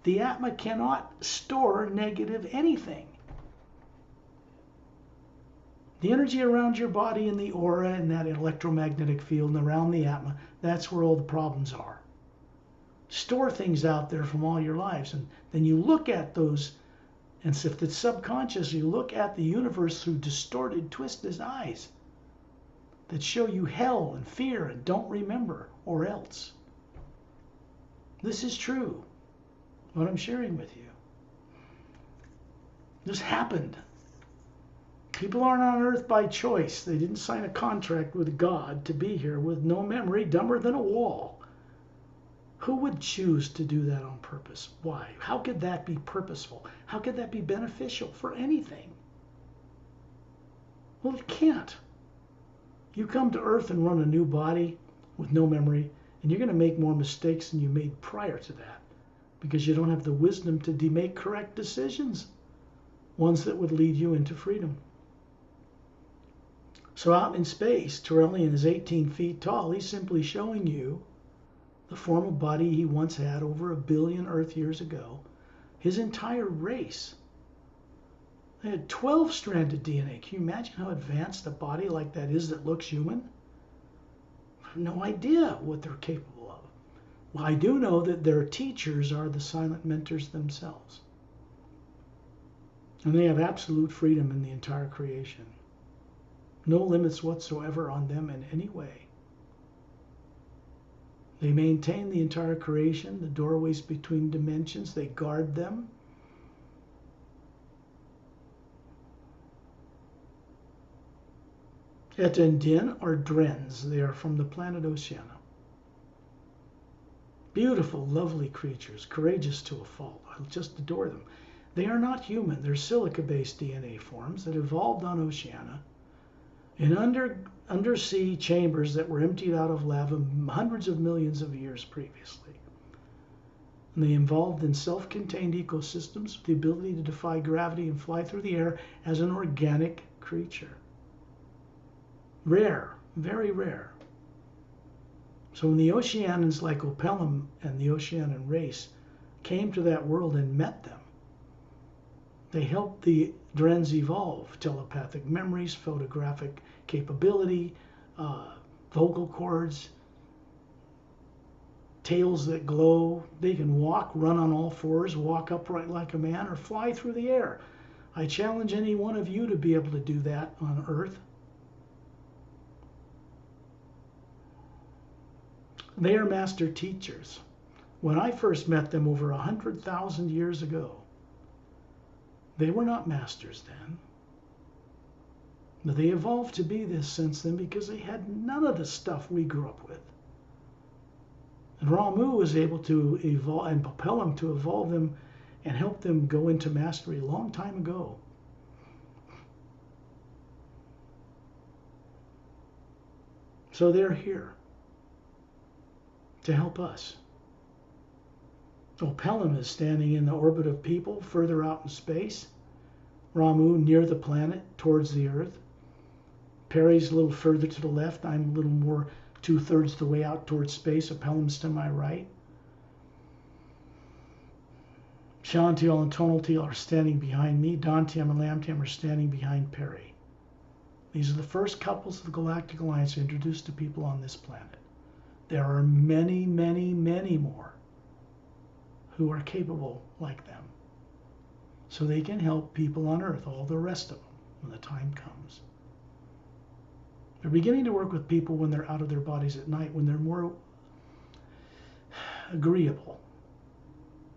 The Atma cannot store negative anything. The energy around your body and the aura and that electromagnetic field and around the Atma, that's where all the problems are. Store things out there from all your lives, and then you look at those, and if it's subconscious, you look at the universe through distorted, twisted eyes that show you hell and fear and don't remember, or else. This is true, what I'm sharing with you. This happened. People aren't on earth by choice. They didn't sign a contract with God to be here with no memory, dumber than a wall. Who would choose to do that on purpose? Why? How could that be purposeful? How could that be beneficial for anything? Well, it can't. You come to earth and run a new body with no memory, and you're going to make more mistakes than you made prior to that, because you don't have the wisdom to make correct decisions, ones that would lead you into freedom. So out in space, Turelian is 18 feet tall. He's simply showing you the form of body he once had over 1 billion Earth years ago. His entire race. They had 12-stranded DNA. Can you imagine how advanced a body like that is that looks human? I have no idea what they're capable of. Well, I do know that their teachers are the silent mentors themselves. And they have absolute freedom in the entire creation. No limits whatsoever on them in any way. They maintain the entire creation, the doorways between dimensions. They guard them. Et and Din are Drens. They are from the planet Oceana. Beautiful, lovely creatures, courageous to a fault. I just adore them. They are not human. They're silica-based DNA forms that evolved on Oceana in undersea chambers that were emptied out of lava hundreds of millions of years previously. And they evolved in self-contained ecosystems with the ability to defy gravity and fly through the air as an organic creature. Rare, very rare. So when the Oceanians like Opellum and the Oceanian race came to that world and met them, they helped the Drens evolve telepathic memories, photographic capability, vocal cords, tails that glow. They can walk, run on all fours, walk upright like a man, or fly through the air. I challenge any one of you to be able to do that on Earth. They are master teachers. When I first met them over 100,000 years ago, they were not masters then. But they evolved to be this since then because they had none of the stuff we grew up with. And Ramu was able to evolve and propel them to evolve them and help them go into mastery a long time ago. So they're here to help us. Opellum is standing in the orbit of people further out in space. Ramu near the planet towards the Earth. Pari's a little further to the left. I'm a little more 2/3 the way out towards space. Opellum's to my right. Shantiel and Tonaltiel are standing behind me. Dantium and Lamtium are standing behind Pari. These are the first couples of the Galactic Alliance introduced to people on this planet. There are many, many, many more who are capable like them. So they can help people on Earth, all the rest of them, when the time comes. They're beginning to work with people when they're out of their bodies at night, when they're more agreeable,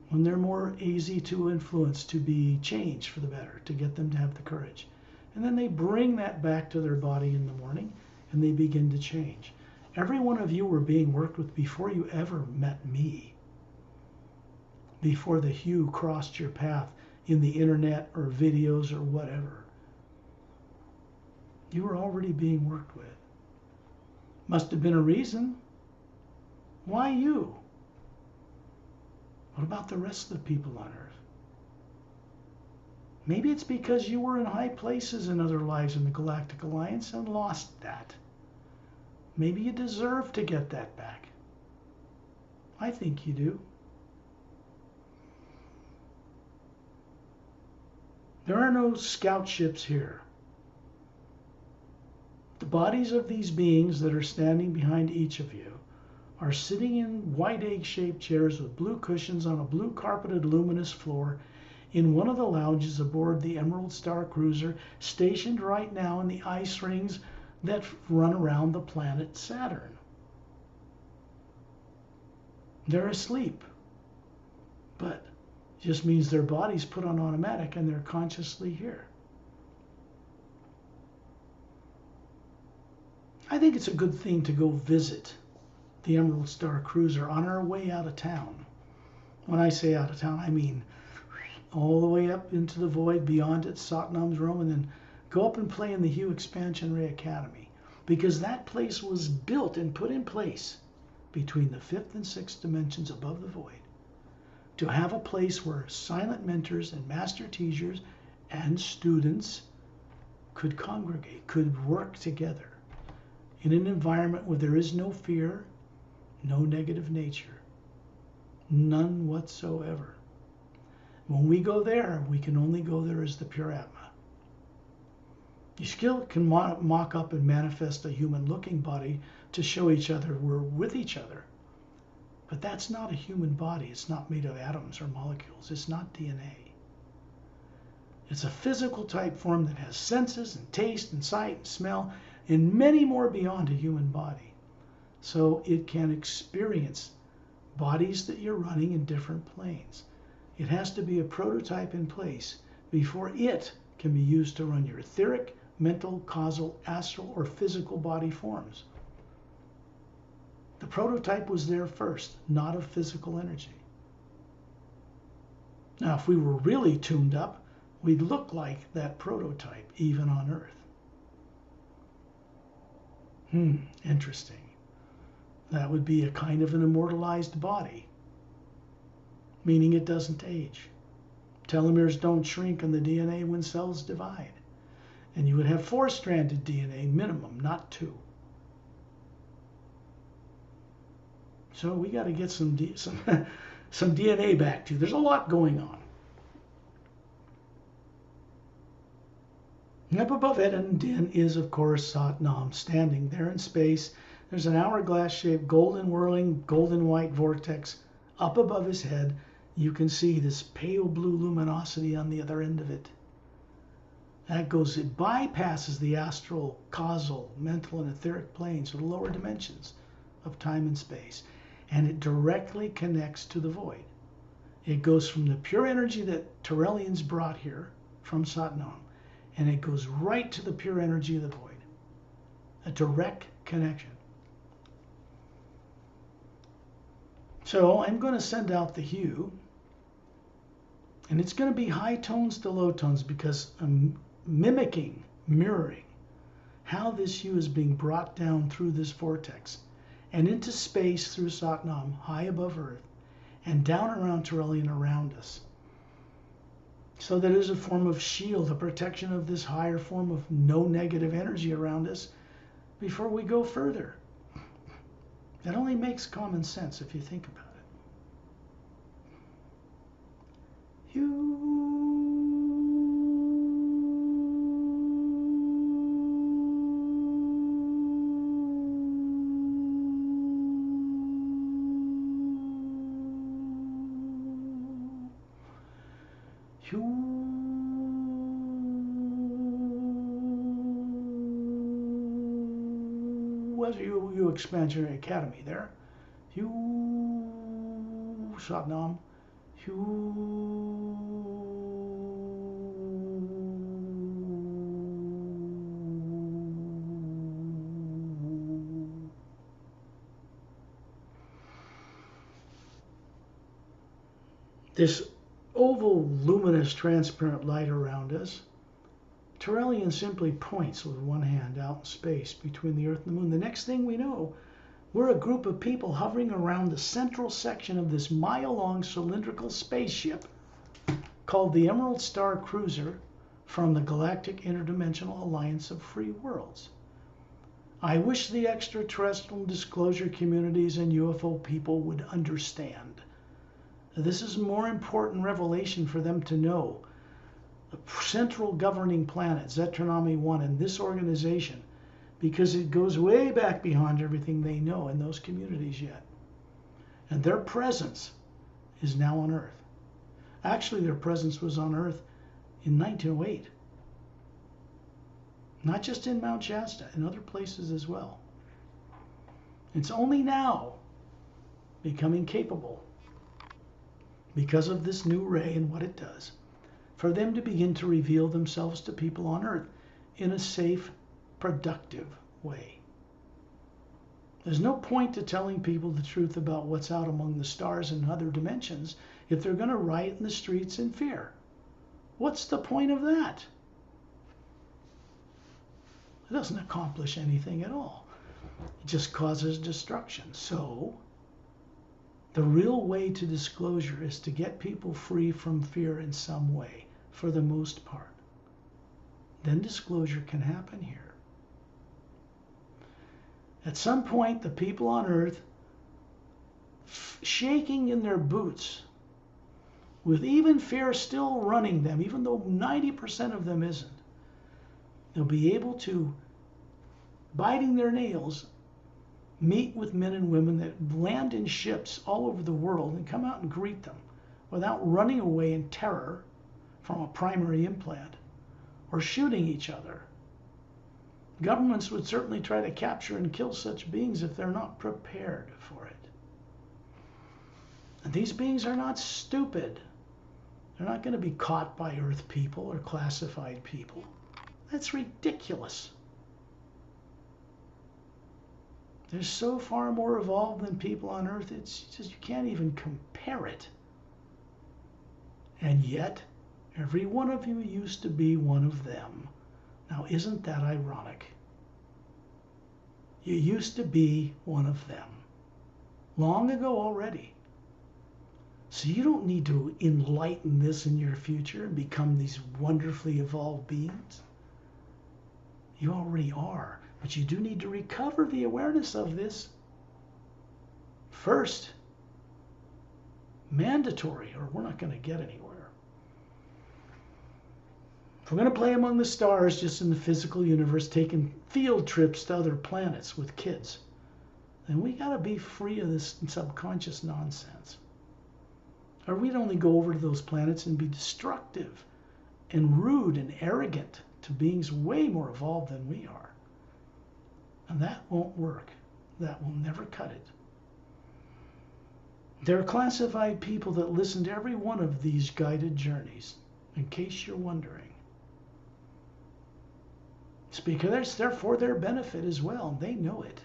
when they're more easy to influence, to be changed for the better, to get them to have the courage. And then they bring that back to their body in the morning, and they begin to change. Every one of you were being worked with before you ever met me, before the hue crossed your path in the internet or videos or whatever. You were already being worked with. Must have been a reason. Why you? What about the rest of the people on Earth? Maybe it's because you were in high places in other lives in the Galactic Alliance and lost that. Maybe you deserve to get that back. I think you do. There are no scout ships here. The bodies of these beings that are standing behind each of you are sitting in white egg-shaped chairs with blue cushions on a blue carpeted luminous floor in one of the lounges aboard the Emerald Star Cruiser, stationed right now in the ice rings that run around the planet Saturn. They're asleep, but it just means their body's put on automatic and they're consciously here. I think it's a good thing to go visit the Emerald Star Cruiser on our way out of town. When I say out of town, I mean all the way up into the void beyond it, Satnam's Rome, and then go up and play in the Hue Expansion Ray Academy, because that place was built and put in place between the 5th and 6th dimensions above the void to have a place where silent mentors and master teachers and students could congregate, could work together in an environment where there is no fear, no negative nature, none whatsoever. When we go there, we can only go there as the pure Atma. You still can mock up and manifest a human-looking body to show each other we're with each other. But that's not a human body. It's not made of atoms or molecules. It's not DNA. It's a physical type form that has senses and taste and sight and smell and many more beyond a human body. So it can experience bodies that you're running in different planes. It has to be a prototype in place before it can be used to run your etheric, mental, causal, astral, or physical body forms. The prototype was there first, not of physical energy. Now, if we were really tuned up, we'd look like that prototype, even on Earth. Interesting. That would be a kind of an immortalized body. meaning it doesn't age. Telomeres don't shrink in the DNA when cells divide. And you would have 4-stranded DNA minimum, not 2. So we got to get some DNA back to. There's a lot going on. And up above Ed and Din is, of course, Satnam, standing there in space. There's an hourglass-shaped, golden whirling, golden white vortex up above his head. You can see this pale blue luminosity on the other end of it. It bypasses the astral, causal, mental, and etheric planes, or the lower dimensions of time and space. And it directly connects to the void. It goes from the pure energy that Turelians brought here from Satnam, and it goes right to the pure energy of the void. A direct connection. So I'm going to send out the hue, and it's going to be high tones to low tones because I'm mimicking, mirroring how this hue is being brought down through this vortex and into space through Satnam, high above Earth, and down around Turelian around us. So that is a form of shield, a protection of this higher form of no negative energy around us before we go further. That only makes common sense if you think about it. As you expand your academy there. Satnam. This oval, luminous, transparent light around us, Turelian simply points with one hand out in space between the Earth and the Moon. The next thing we know, we're a group of people hovering around the central section of this mile-long cylindrical spaceship called the Emerald Star Cruiser from the Galactic Interdimensional Alliance of Free Worlds. I wish the extraterrestrial disclosure communities and UFO people would understand. This is a more important revelation for them to know. The central governing planet, Zetronomy 1, and this organization, because it goes way back beyond everything they know in those communities yet. And their presence is now on Earth. Actually, their presence was on Earth in 1908. Not just in Mount Shasta, in other places as well. It's only now becoming capable, because of this new ray and what it does, for them to begin to reveal themselves to people on Earth in a safe, productive way. There's no point to telling people the truth about what's out among the stars and other dimensions if they're going to riot in the streets in fear. What's the point of that? It doesn't accomplish anything at all. It just causes destruction. So, the real way to disclosure is to get people free from fear in some way, for the most part. Then disclosure can happen here. At some point, the people on Earth, shaking in their boots, with even fear still running them, even though 90% of them isn't, they'll be able to, biting their nails, meet with men and women that land in ships all over the world and come out and greet them without running away in terror from a primary implant or shooting each other. Governments would certainly try to capture and kill such beings if they're not prepared for it. And these beings are not stupid. They're not going to be caught by Earth people or classified people. That's ridiculous. They're so far more evolved than people on Earth, it's just, you can't even compare it. And yet, every one of you used to be one of them. Now, isn't that ironic? You used to be one of them. Long ago already. So you don't need to enlighten this in your future and become these wonderfully evolved beings. You already are, but you do need to recover the awareness of this first. Mandatory, or we're not going to get anywhere. If we're going to play among the stars just in the physical universe, taking field trips to other planets with kids, then we got to be free of this subconscious nonsense. Or we'd only go over to those planets and be destructive and rude and arrogant to beings way more evolved than we are. And that won't work. That will never cut it. There are classified people that listen to every one of these guided journeys, in case you're wondering. It's because they're for their benefit as well, and they know it.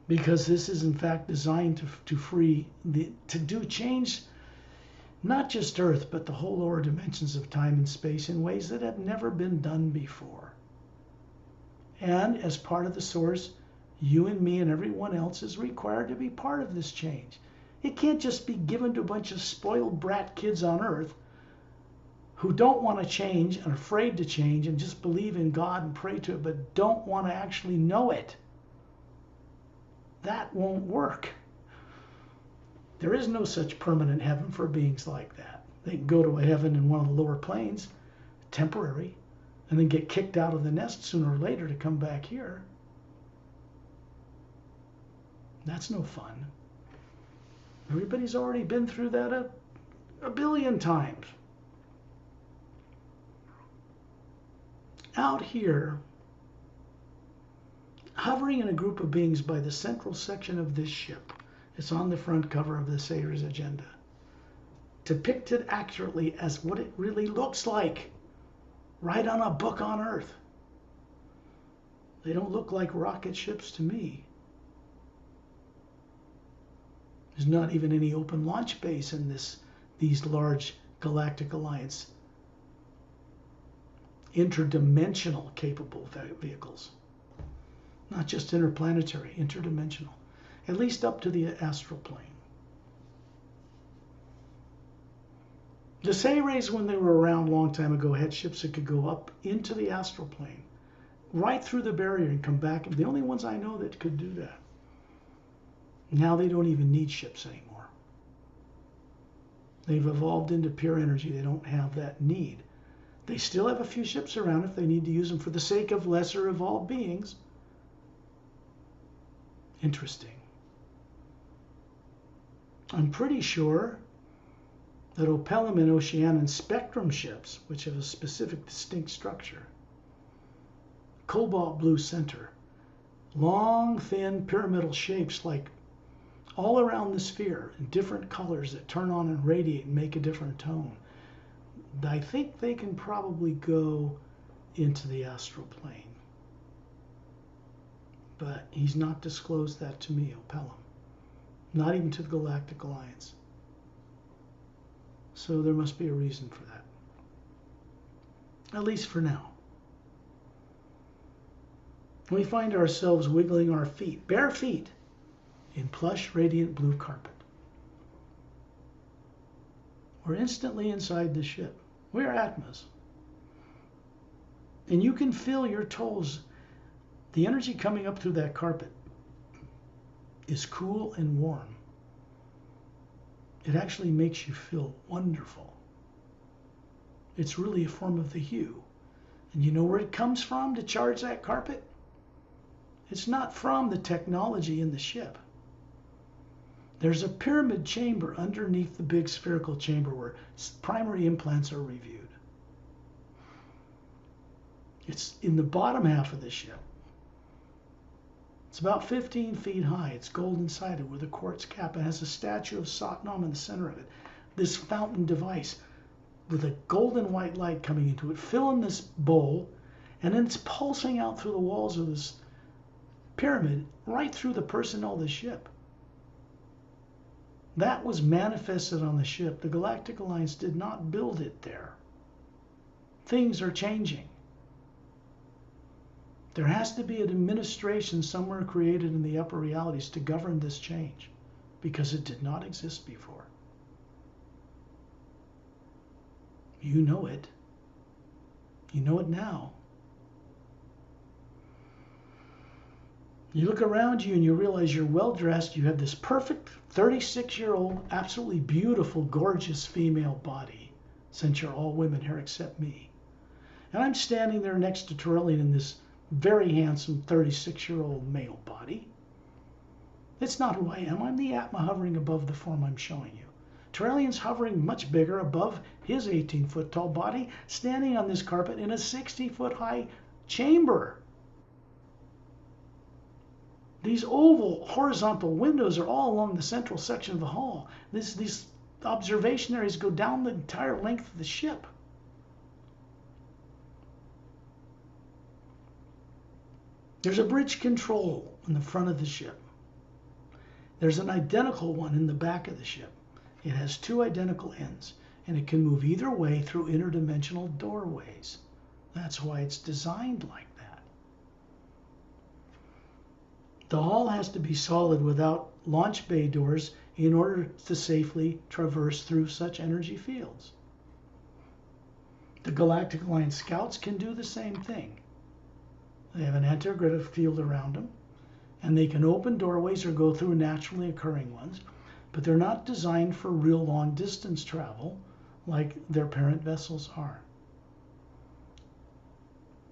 Because this is in fact designed to do change not just Earth, but the whole lower dimensions of time and space in ways that have never been done before. And as part of the source, you and me and everyone else is required to be part of this change. It can't just be given to a bunch of spoiled brat kids on Earth who don't want to change and are afraid to change and just believe in God and pray to it, but don't want to actually know it. That won't work. There is no such permanent heaven for beings like that. They can go to a heaven in one of the lower planes, temporary, and then get kicked out of the nest sooner or later to come back here. That's no fun. Everybody's already been through that a billion times. Out here, hovering in a group of beings by the central section of this ship, it's on the front cover of the Savior's Agenda, depicted accurately as what it really looks like, right on a book on Earth. They don't look like rocket ships to me. There's not even any open launch base in these large galactic alliance interdimensional capable vehicles. Not just interplanetary, interdimensional. At least up to the astral plane. The Sayrays, when they were around a long time ago, had ships that could go up into the astral plane, right through the barrier and come back. The only ones I know that could do that. Now they don't even need ships anymore. They've evolved into pure energy. They don't have that need. They still have a few ships around if they need to use them for the sake of lesser evolved beings. Interesting. I'm pretty sure that Opelum and Oceanan spectrum ships, which have a specific distinct structure, cobalt blue center, long, thin, pyramidal shapes like all around the sphere in different colors that turn on and radiate and make a different tone. I think they can probably go into the astral plane. But he's not disclosed that to me, Opelum. Not even to the Galactic Alliance. So there must be a reason for that. At least for now. We find ourselves wiggling our feet, bare feet, in plush, radiant blue carpet. We're instantly inside the ship. We're Atmas. And you can feel your toes. The energy coming up through that carpet is cool and warm. It actually makes you feel wonderful. It's really a form of the hue. And you know where it comes from to charge that carpet? It's not from the technology in the ship. There's a pyramid chamber underneath the big spherical chamber where primary implants are reviewed. It's in the bottom half of the ship. It's about 15 feet high. It's golden sided with a quartz cap. It has a statue of Satnam in the center of it. This fountain device with a golden white light coming into it, filling this bowl, and then it's pulsing out through the walls of this pyramid, right through the personnel of the ship. That was manifested on the ship. The Galactic Alliance did not build it there. Things are changing. There has to be an administration somewhere created in the upper realities to govern this change, because it did not exist before. You know it. You know it now. You look around you and you realize you're well dressed. You have this perfect 36-year-old, absolutely beautiful, gorgeous female body, since you're all women here except me. And I'm standing there next to Turellian in this very handsome 36-year-old male body. It's not who I am. I'm the Atma hovering above the form I'm showing you. Turellian's hovering much bigger above his 18-foot tall body, standing on this carpet in a 60-foot high chamber. These oval horizontal windows are all along the central section of the hall. These observation areas go down the entire length of the ship. There's a bridge control in the front of the ship. There's an identical one in the back of the ship. It has two identical ends, and it can move either way through interdimensional doorways. That's why it's designed like that. The hull has to be solid without launch bay doors in order to safely traverse through such energy fields. The Galactic Alliance Scouts can do the same thing. They have an anti-gravitational field around them, and they can open doorways or go through naturally occurring ones, but they're not designed for real long distance travel like their parent vessels are.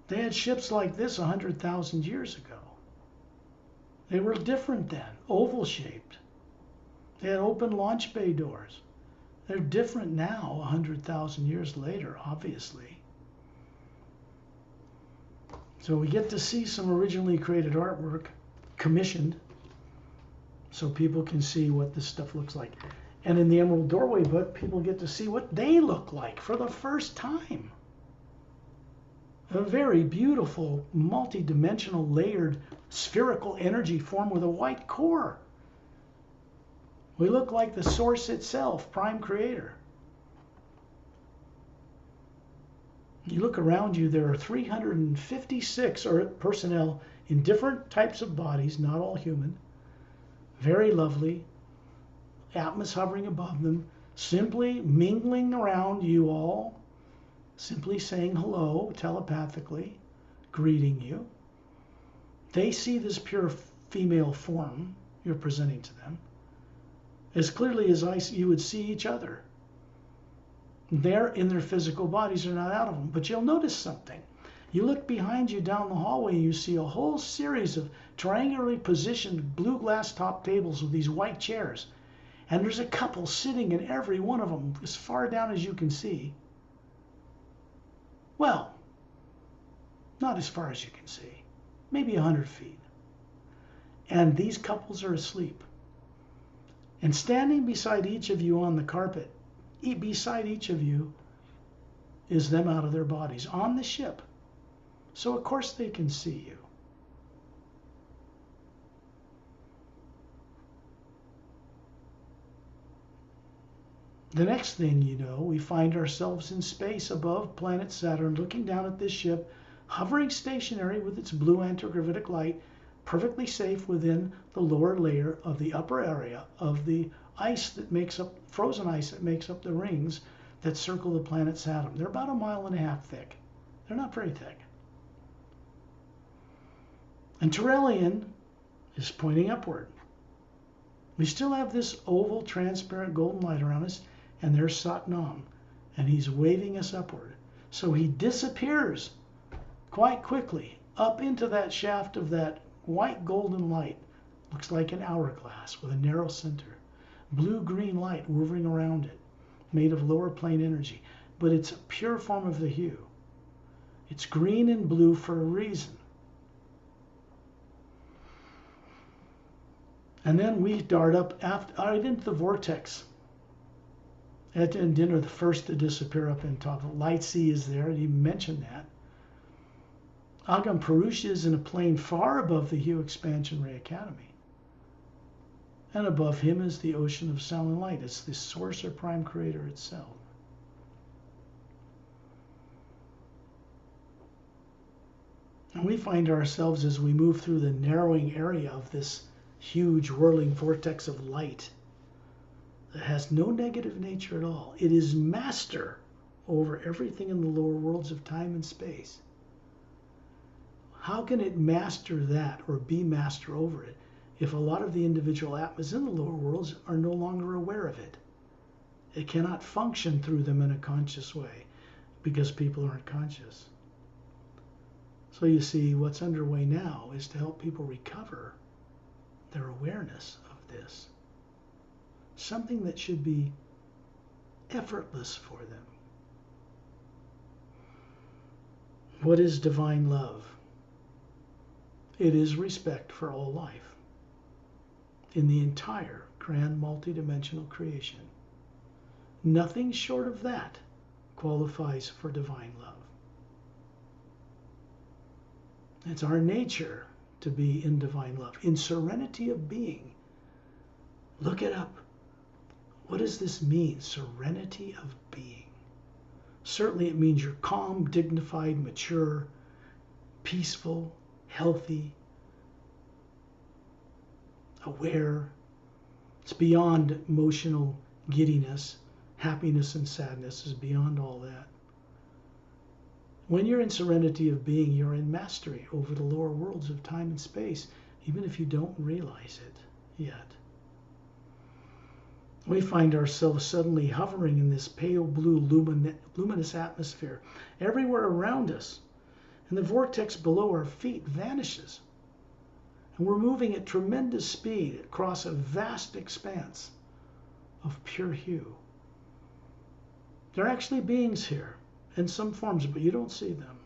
They had ships like this 100,000 years ago. They were different then, oval shaped. They had open launch bay doors. They're different now, 100,000 years later, obviously. So we get to see some originally created artwork commissioned so people can see what this stuff looks like. And in the Emerald Doorway book, people get to see what they look like for the first time. A very beautiful, multi-dimensional, layered, spherical energy form with a white core. We look like the source itself, Prime Creator. You look around you, there are 356 personnel in different types of bodies, not all human. Very lovely. Atmos hovering above them, simply mingling around you all, simply saying hello telepathically, greeting you. They see this pure female form you're presenting to them as clearly as you would see each other. They're in their physical bodies, they're not out of them. But you'll notice something. You look behind you down the hallway and you see a whole series of triangularly positioned blue glass top tables with these white chairs. And there's a couple sitting in every one of them as far down as you can see. Well, not as far as you can see, maybe 100 feet. And these couples are asleep. And standing beside each of you on the carpet, beside each of you is them out of their bodies on the ship. So of course they can see you. The next thing you know, we find ourselves in space above planet Saturn, looking down at this ship, hovering stationary with its blue antigravitic light, perfectly safe within the lower layer of the upper area of the ice that makes up, frozen ice that makes up the rings that circle the planet Saturn. They're about 1.5 miles thick. They're not very thick. And Turellian is pointing upward. We still have this oval, transparent golden light around us, and there's Satnam, and he's waving us upward. So he disappears quite quickly up into that shaft of that white golden light. Looks like an hourglass with a narrow center. Blue-green light hovering around it, made of lower plane energy, but it's a pure form of the hue. It's green and blue for a reason. And then we dart up right into the vortex. At dinner, the first to disappear up in top. Light Sea is there, and you mentioned that. Agam Purusha is in a plane far above the Hue Expansion Ray Academy. And above him is the ocean of sound and light. It's the source or prime creator itself. And we find ourselves as we move through the narrowing area of this huge whirling vortex of light that has no negative nature at all. It is master over everything in the lower worlds of time and space. How can it master that or be master over it if a lot of the individual atmas in the lower worlds are no longer aware of it? It cannot function through them in a conscious way because people aren't conscious. So you see, what's underway now is to help people recover their awareness of this. Something that should be effortless for them. What is divine love? It is respect for all life in the entire grand multidimensional creation. Nothing short of that qualifies for divine love. It's our nature to be in divine love, in serenity of being. Look it up. What does this mean, serenity of being? Certainly it means you're calm, dignified, mature, peaceful, healthy, aware. It's beyond emotional giddiness. Happiness and sadness is beyond all that. When you're in serenity of being, you're in mastery over the lower worlds of time and space, even if you don't realize it yet. We find ourselves suddenly hovering in this pale blue luminous atmosphere everywhere around us, and the vortex below our feet vanishes. And we're moving at tremendous speed across a vast expanse of pure hue. There are actually beings here in some forms, but you don't see them.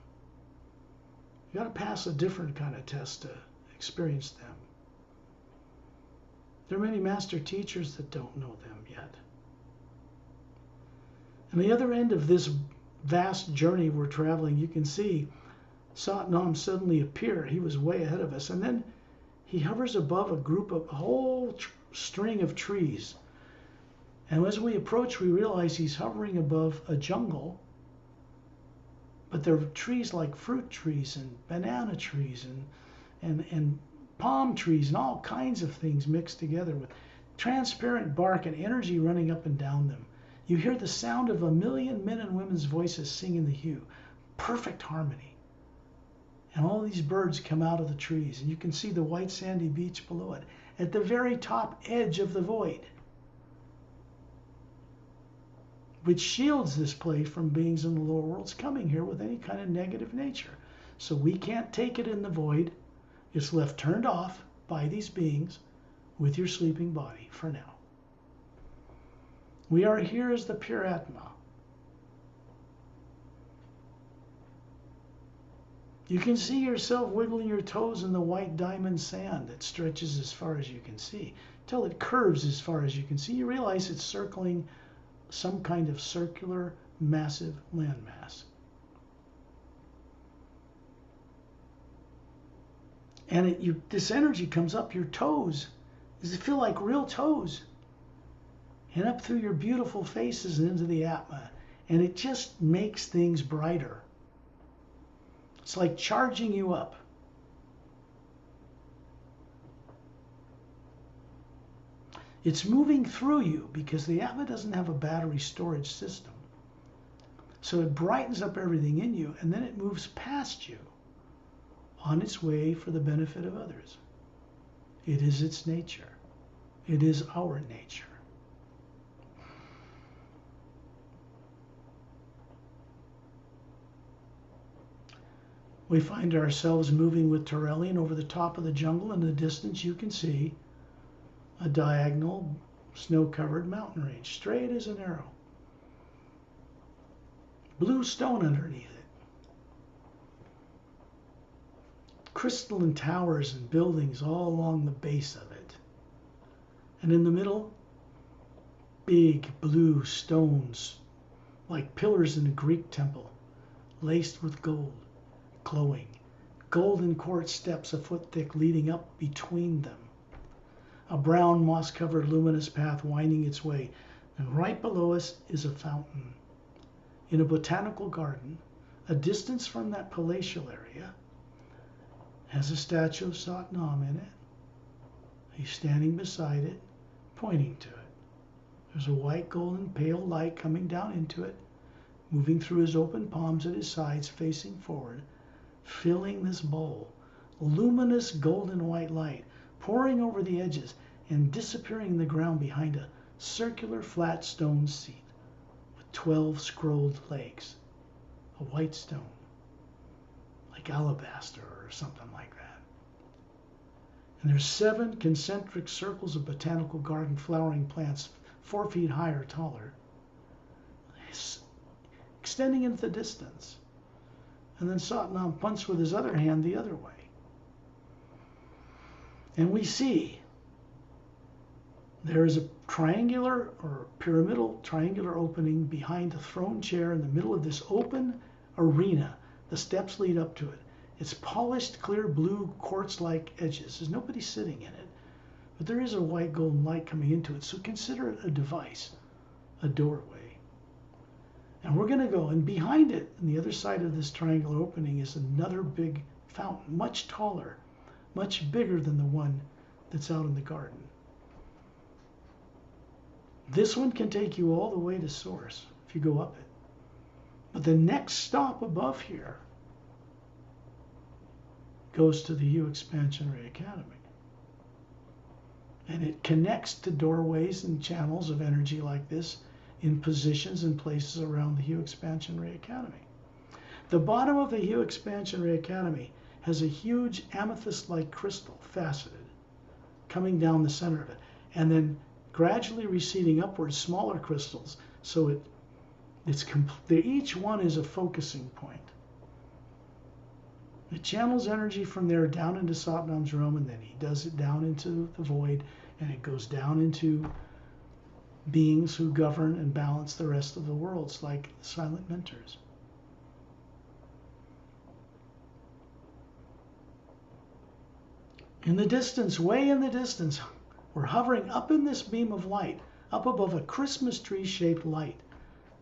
You got to pass a different kind of test to experience them. There are many master teachers that don't know them yet. And the other end of this vast journey we're traveling, you can see Satnam suddenly appear. He was way ahead of us. And then he hovers above a whole string of trees. And as we approach, we realize he's hovering above a jungle. But there are trees like fruit trees and banana trees and palm trees and all kinds of things mixed together with transparent bark and energy running up and down them. You hear the sound of 1,000,000 men and women's voices singing the hue. Perfect harmony. And all these birds come out of the trees, and you can see the white sandy beach below it at the very top edge of the void, which shields this place from beings in the lower worlds coming here with any kind of negative nature. So we can't take it in the void. It's left turned off by these beings with your sleeping body for now. We are here as the pure Atma. You can see yourself wiggling your toes in the white diamond sand that stretches as far as you can see, till it curves as far as you can see. You realize it's circling some kind of circular, massive landmass. And this energy comes up your toes. Does it feel like real toes? And up through your beautiful faces and into the Atma. And it just makes things brighter. It's like charging you up. It's moving through you because the Atma doesn't have a battery storage system. So it brightens up everything in you, and then it moves past you on its way for the benefit of others. It is its nature. It is our nature. We find ourselves moving with Turelian over the top of the jungle. In the distance, you can see a diagonal, snow-covered mountain range, straight as an arrow. Blue stone underneath it. Crystalline towers and buildings all along the base of it. And in the middle, big blue stones, like pillars in a Greek temple, laced with gold, glowing. Golden quartz steps a foot thick leading up between them. A brown moss-covered luminous path winding its way. And right below us is a fountain. In a botanical garden, a distance from that palatial area, has a statue of Satnam in it. He's standing beside it, pointing to it. There's a white, golden, pale light coming down into it, moving through his open palms at his sides, facing forward, filling this bowl. Luminous golden white light pouring over the edges and disappearing in the ground behind a circular flat stone seat with 12 scrolled legs. A white stone, like alabaster or something like that. And there's 7 concentric circles of botanical garden flowering plants 4 feet high or taller, extending into the distance. And then Satnam points with his other hand the other way. And we see there is a triangular or pyramidal triangular opening behind a throne chair in the middle of this open arena. The steps lead up to it. It's polished, clear blue quartz-like edges. There's nobody sitting in it, but there is a white golden light coming into it. So consider it a device, a doorway. And we're going to go, and behind it, on the other side of this triangular opening, is another big fountain, much taller, much bigger than the one that's out in the garden. This one can take you all the way to source if you go up it. But the next stop above here goes to the Hue Expansionary Academy. And it connects to doorways and channels of energy like this in positions and places around the Hue Expansionary Academy. The bottom of the Hue Expansionary Academy has a huge amethyst-like crystal, faceted, coming down the center of it, and then gradually receding upwards, smaller crystals, so each one is a focusing point. It channels energy from there down into Satnam's realm, and then he does it down into the void, and it goes down into beings who govern and balance the rest of the worlds, like the silent mentors. In the distance, way in the distance, we're hovering up in this beam of light, up above a Christmas tree-shaped light,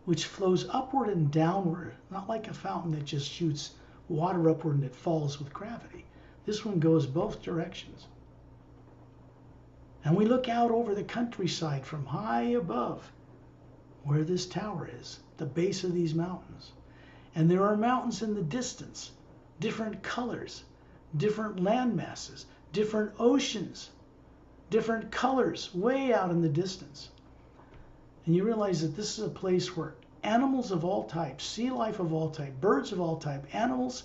which flows upward and downward, not like a fountain that just shoots water upward and it falls with gravity. This one goes both directions. And we look out over the countryside from high above where this tower is, the base of these mountains. And there are mountains in the distance, different colors, different land masses, different oceans, different colors way out in the distance. And you realize that this is a place where animals of all types, sea life of all type, birds of all type, animals,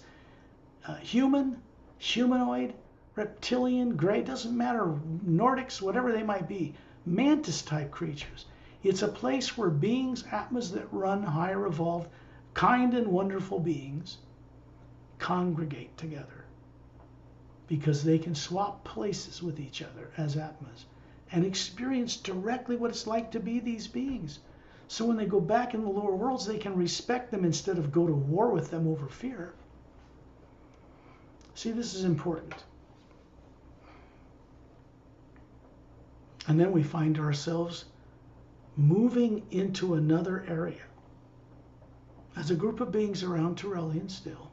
human, humanoid, reptilian, gray, doesn't matter, Nordics, whatever they might be, mantis type creatures. It's a place where beings, atmas that run, higher evolved, kind and wonderful beings congregate together because they can swap places with each other as atmas and experience directly what it's like to be these beings. So when they go back in the lower worlds, they can respect them instead of go to war with them over fear. See, this is important. And then we find ourselves moving into another area as a group of beings around Turelian still.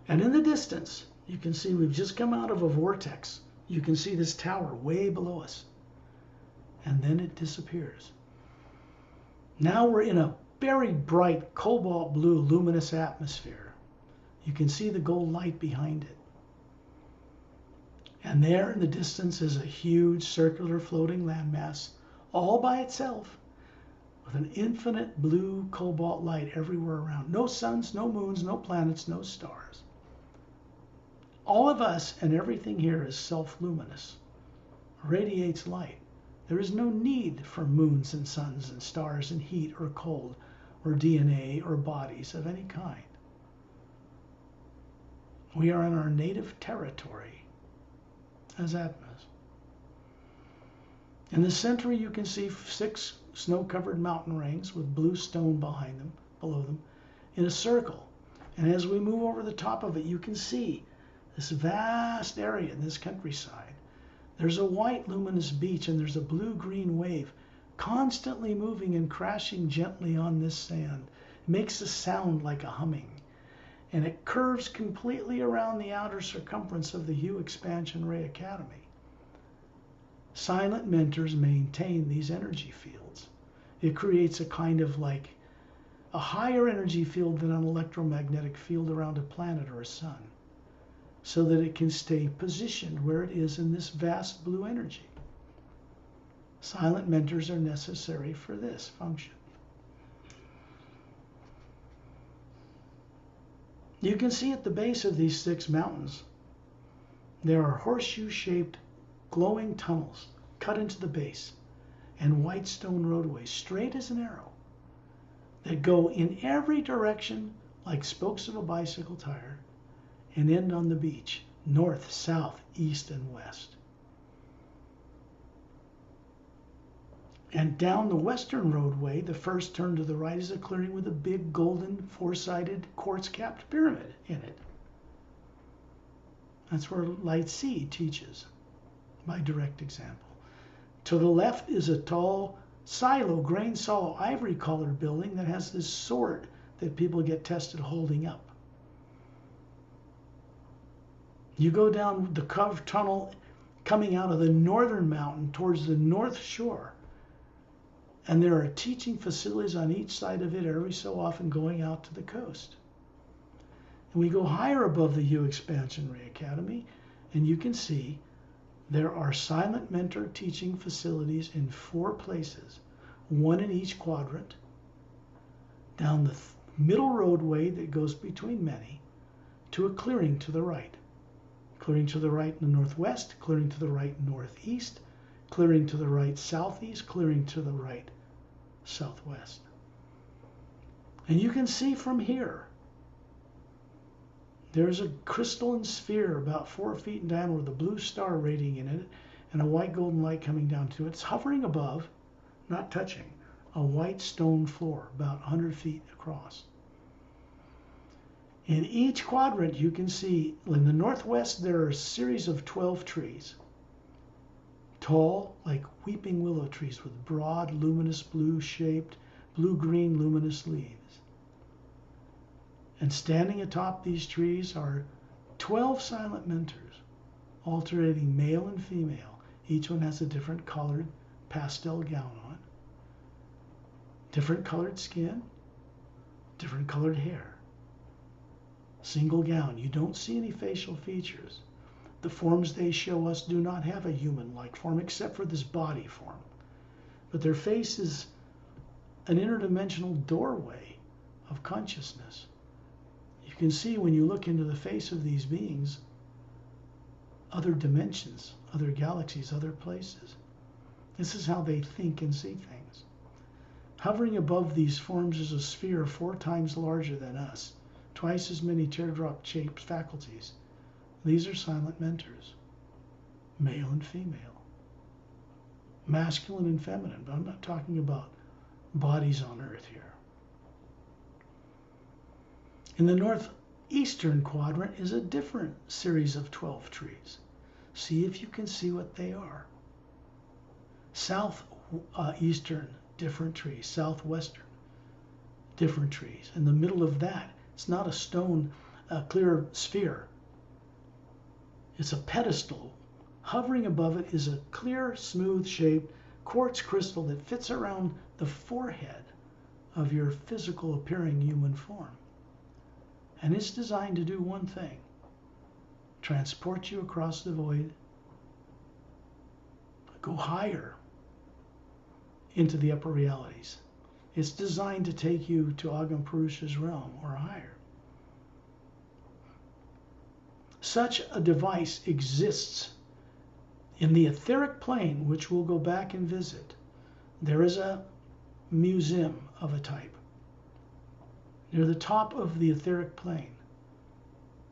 And in the distance, you can see we've just come out of a vortex. You can see this tower way below us. And then it disappears. Now we're in a very bright cobalt blue luminous atmosphere. You can see the gold light behind it. And there in the distance is a huge circular floating landmass all by itself with an infinite blue cobalt light everywhere around. No suns, no moons, no planets, no stars. All of us and everything here is self-luminous, radiates light. There is no need for moons and suns and stars and heat or cold or DNA or bodies of any kind. We are in our native territory as atmas. In the center you can see 6 snow-covered mountain ranges with blue stone behind them, below them, in a circle. And as we move over the top of it, you can see this vast area in this countryside. There's a white luminous beach and there's a blue-green wave constantly moving and crashing gently on this sand. It makes a sound like a humming. and it curves completely around the outer circumference of the Hue Expansion Ray Academy. Silent mentors maintain these energy fields. It creates a kind of like a higher energy field than an electromagnetic field around a planet or a sun, so that it can stay positioned where it is in this vast blue energy. Silent mentors are necessary for this function. You can see at the base of these 6 mountains, there are horseshoe-shaped glowing tunnels cut into the base and white stone roadways, straight as an arrow, that go in every direction like spokes of a bicycle tire and end on the beach, north, south, east, and west. And down the western roadway, the first turn to the right is a clearing with a big golden 4-sided quartz-capped pyramid in it. That's where Light C teaches by direct example. To the left is a tall grain silo ivory colored building that has this sword that people get tested holding up. You go down the curved tunnel coming out of the northern mountain towards the north shore, and there are teaching facilities on each side of it, every so often going out to the coast. And we go higher above the Hue Expansion Ray Academy, and you can see there are silent mentor teaching facilities in 4 places, 1 in each quadrant, down the middle roadway that goes between many, to a clearing to the right. Clearing to the right in the northwest, clearing to the right northeast, clearing to the right southeast, clearing to the right southwest. And you can see from here, there's a crystalline sphere about 4 feet in diameter with a blue star radiating in it and a white golden light coming down to it. It's hovering above, not touching, a white stone floor about 100 feet across. In each quadrant, you can see in the northwest, there are a series of 12 trees, tall like weeping willow trees with broad, luminous, blue-shaped, blue-green luminous leaves. And standing atop these trees are 12 silent mentors, alternating male and female. Each one has a different colored pastel gown on, different colored skin, different colored hair. Single gown. You don't see any facial features. The forms they show us do not have a human-like form except for this body form. But their face is an interdimensional doorway of consciousness. You can see when you look into the face of these beings, other dimensions, other galaxies, other places. This is how they think and see things. Hovering above these forms is a sphere 4 times larger than us, twice as many teardrop-shaped faculties. These are silent mentors, male and female, masculine and feminine, but I'm not talking about bodies on Earth here. In the northeastern quadrant is a different series of 12 trees. See if you can see what they are. Southeastern, different trees. Southwestern, different trees. In the middle of that, it's not a stone, a clear sphere. It's a pedestal. Hovering above it is a clear, smooth-shaped quartz crystal that fits around the forehead of your physical appearing human form. And it's designed to do one thing: transport you across the void, go higher into the upper realities. It's designed to take you to Agam Purusha's realm or higher. Such a device exists in the etheric plane, which we'll go back and visit. There is a museum of a type near the top of the etheric plane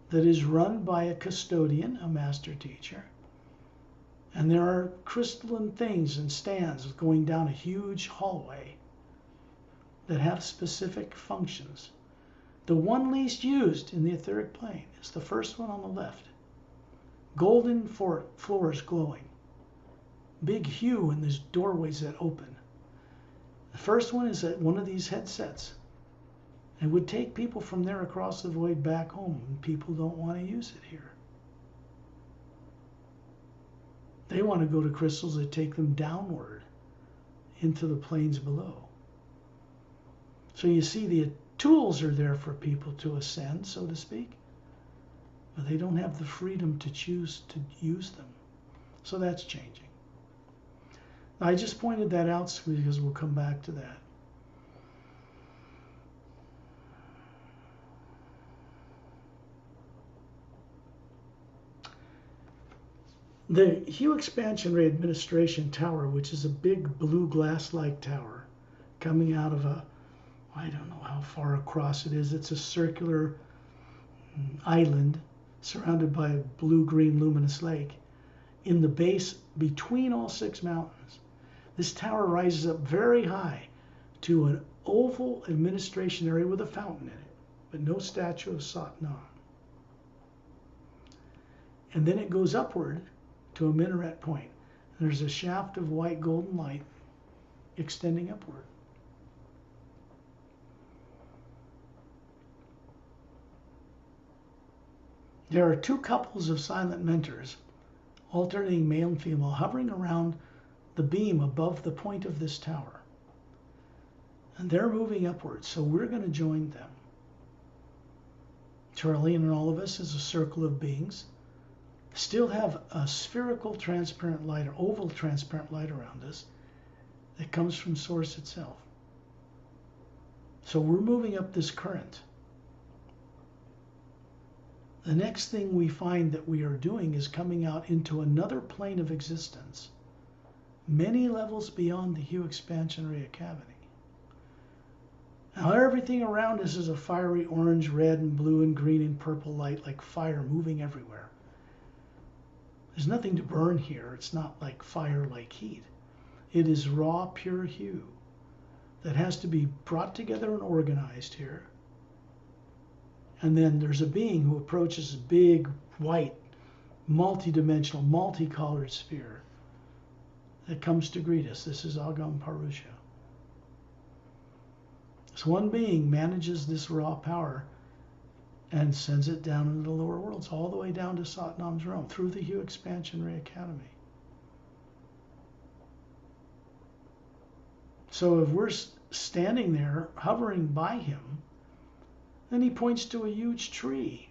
that is run by a custodian, a master teacher. And there are crystalline things and stands going down a huge hallway that have specific functions. The one least used in the etheric plane is the first one on the left. Golden floors glowing. Big hue in these doorways that open. The first one is at one of these headsets. It would take people from there across the void back home, and people don't want to use it here. They want to go to crystals that take them downward into the planes below. So you see, the tools are there for people to ascend, so to speak, but they don't have the freedom to choose to use them. So that's changing. I just pointed that out because we'll come back to that. The Hue Expansion Ray Administration Tower, which is a big blue glass-like tower coming out of a, I don't know how far across it is. It's a circular island surrounded by a blue-green luminous lake in the base between all 6 mountains. This tower rises up very high to an oval administration area with a fountain in it, but no statue of Satnam. And then it goes upward to a minaret point. And there's a shaft of white golden light extending upward. There are 2 couples of silent mentors, alternating male and female, hovering around the beam above the point of this tower. And they're moving upwards, so we're going to join them. Charlie and all of us as a circle of beings still have a spherical transparent light or oval transparent light around us that comes from Source itself. So we're moving up this current. The next thing we find that we are doing is coming out into another plane of existence, many levels beyond the Hue Expansion Ray Cavity. Now everything around us is a fiery orange, red, and blue, and green, and purple light, like fire moving everywhere. There's nothing to burn here. It's not like fire, like heat. It is raw, pure hue that has to be brought together and organized here. And then there's a being who approaches a big, white, multi-dimensional, multicolored sphere that comes to greet us. This is Agam Parusha. This one being manages this raw power and sends it down into the lower worlds, all the way down to Satnam's realm, through the Hue Expansion Ray Academy. So if we're standing there, hovering by him, then he points to a huge tree.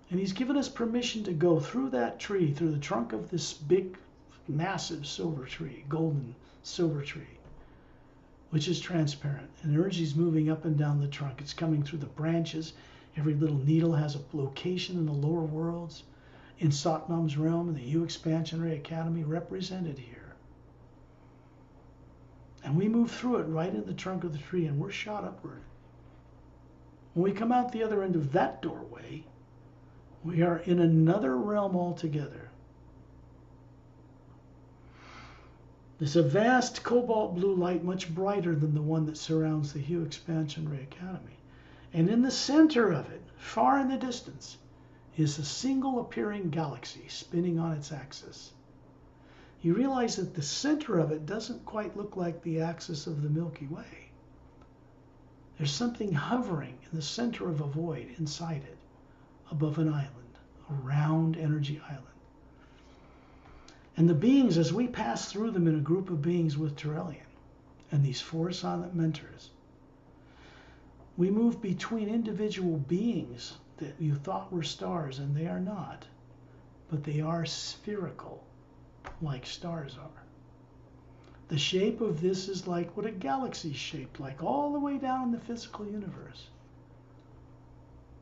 And he's given us permission to go through that tree, through the trunk of this big, massive silver tree, golden silver tree, which is transparent. And energy is moving up and down the trunk. It's coming through the branches. Every little needle has a location in the lower worlds, in Satnam's realm, in the Hue Expansion Ray Academy, represented here. And we move through it right in the trunk of the tree, and we're shot upward. When we come out the other end of that doorway, we are in another realm altogether. There's a vast cobalt blue light, much brighter than the one that surrounds the Hue Expansion Ray Academy. And in the center of it, far in the distance, is a single appearing galaxy spinning on its axis. You realize that the center of it doesn't quite look like the axis of the Milky Way. There's something hovering in the center of a void inside it, above an island, a round energy island. And the beings, as we pass through them in a group of beings with Turelian and these 4 silent mentors, we move between individual beings that you thought were stars, and they are not, but they are spherical, like stars are. The shape of this is like what a galaxy is shaped like, all the way down in the physical universe,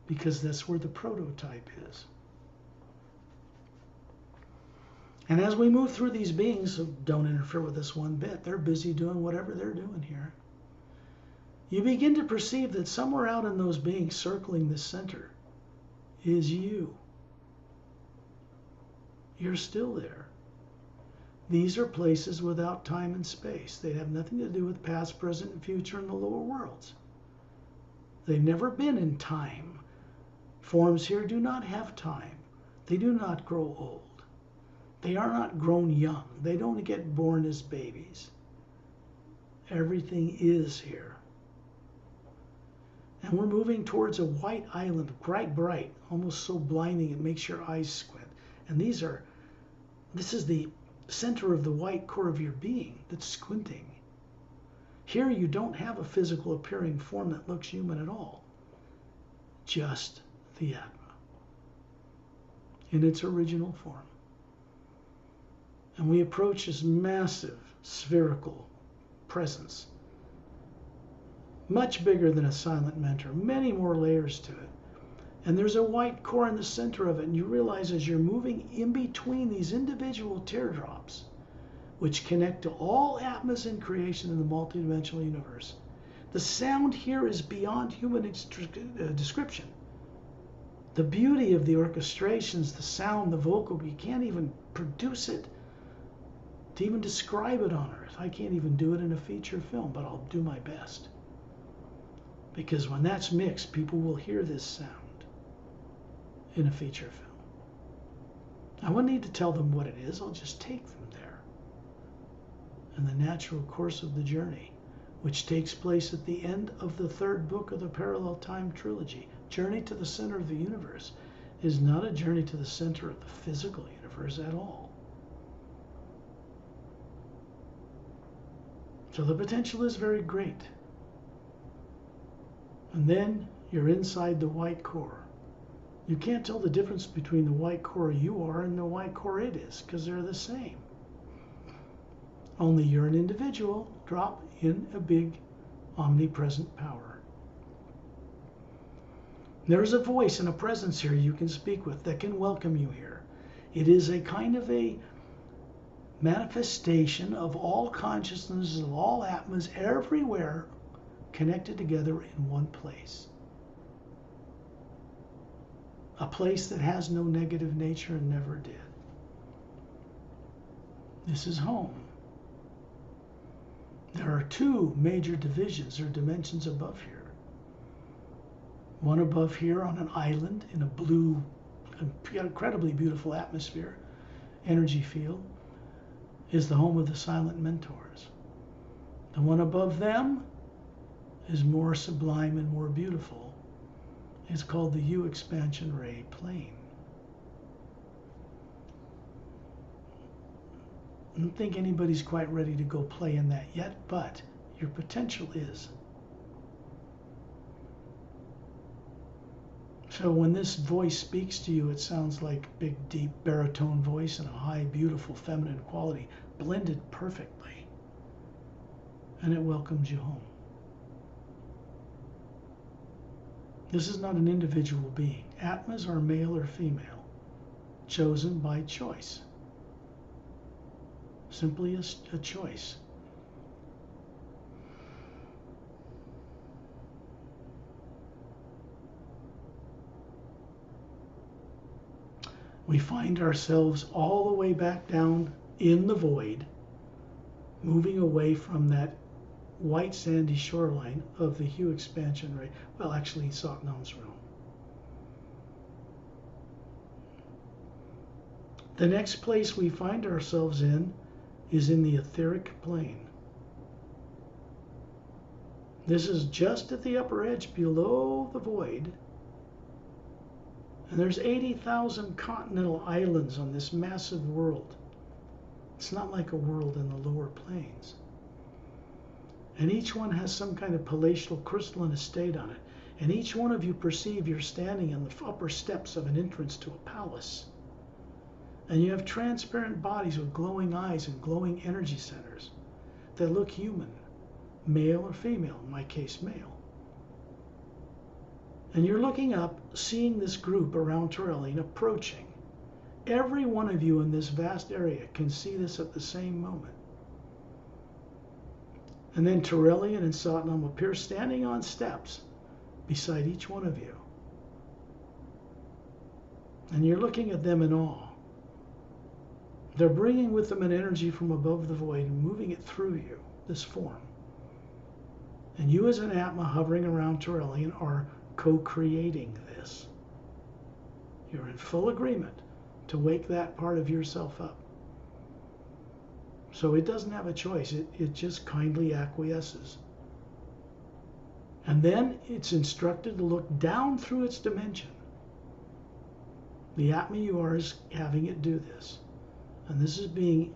because that's where the prototype is. And as we move through these beings, so don't interfere with us one bit. They're busy doing whatever they're doing here. You begin to perceive that somewhere out in those beings circling the center is you. You're still there. These are places without time and space. They have nothing to do with past, present, and future in the lower worlds. They've never been in time. Forms here do not have time. They do not grow old. They are not grown young. They don't get born as babies. Everything is here. And we're moving towards a white island, bright, almost so blinding it makes your eyes squint. And this is the center of the white core of your being that's squinting. Here you don't have a physical appearing form that looks human at all. Just the Atma in its original form. And we approach this massive spherical presence, much bigger than a silent mentor, many more layers to it. And there's a white core in the center of it, and you realize as you're moving in between these individual teardrops, which connect to all Atmas in creation in the multidimensional universe, the sound here is beyond human description. The beauty of the orchestrations, the sound, the vocal, you can't even produce it to even describe it on earth. I can't even do it in a feature film, but I'll do my best. Because when that's mixed, people will hear this sound in a feature film. I won't need to tell them what it is, I'll just take them there. And the natural course of the journey, which takes place at the end of the third book of the Parallel Time Trilogy, Journey to the Center of the Universe, is not a journey to the center of the physical universe at all. So the potential is very great. And then you're inside the white core. You can't tell the difference between the white core you are and the white core it is, because they're the same. Only you're an individual drop in a big omnipresent power. There's a voice and a presence here you can speak with that can welcome you here. It is a kind of a manifestation of all consciousnesses, of all Atmas, everywhere connected together in one place. A place that has no negative nature and never did. This is home. There are two major divisions or dimensions above here. One above here on an island in a blue, incredibly beautiful atmosphere, energy field, is the home of the silent mentors. The one above them is more sublime and more beautiful. It's called the U expansion ray plane. I don't think anybody's quite ready to go play in that yet, but your potential is. So when this voice speaks to you, it sounds like a big, deep baritone voice and a high, beautiful feminine quality blended perfectly. And it welcomes you home. This is not an individual being. Atmas are male or female, chosen by choice. Simply a choice. We find ourselves all the way back down in the void, moving away from that white sandy shoreline of the Hue expansion ray. Well, actually, Satnam's realm. The next place we find ourselves in is in the etheric plane. This is just at the upper edge below the void. And there's 80,000 continental islands on this massive world. It's not like a world in the lower planes. And each one has some kind of palatial crystalline estate on it. And each one of you perceive you're standing in the upper steps of an entrance to a palace. And you have transparent bodies with glowing eyes and glowing energy centers that look human, male or female, in my case male. And you're looking up, seeing this group around Torellian approaching. Every one of you in this vast area can see this at the same moment. And then Torellian and Satnam appear standing on steps beside each one of you. And you're looking at them in awe. They're bringing with them an energy from above the void and moving it through you, this form. And you as an Atma hovering around Torellian are co-creating this. You're in full agreement to wake that part of yourself up. So it doesn't have a choice. It just kindly acquiesces. And then it's instructed to look down through its dimension. The Atma you are is having it do this. And this is being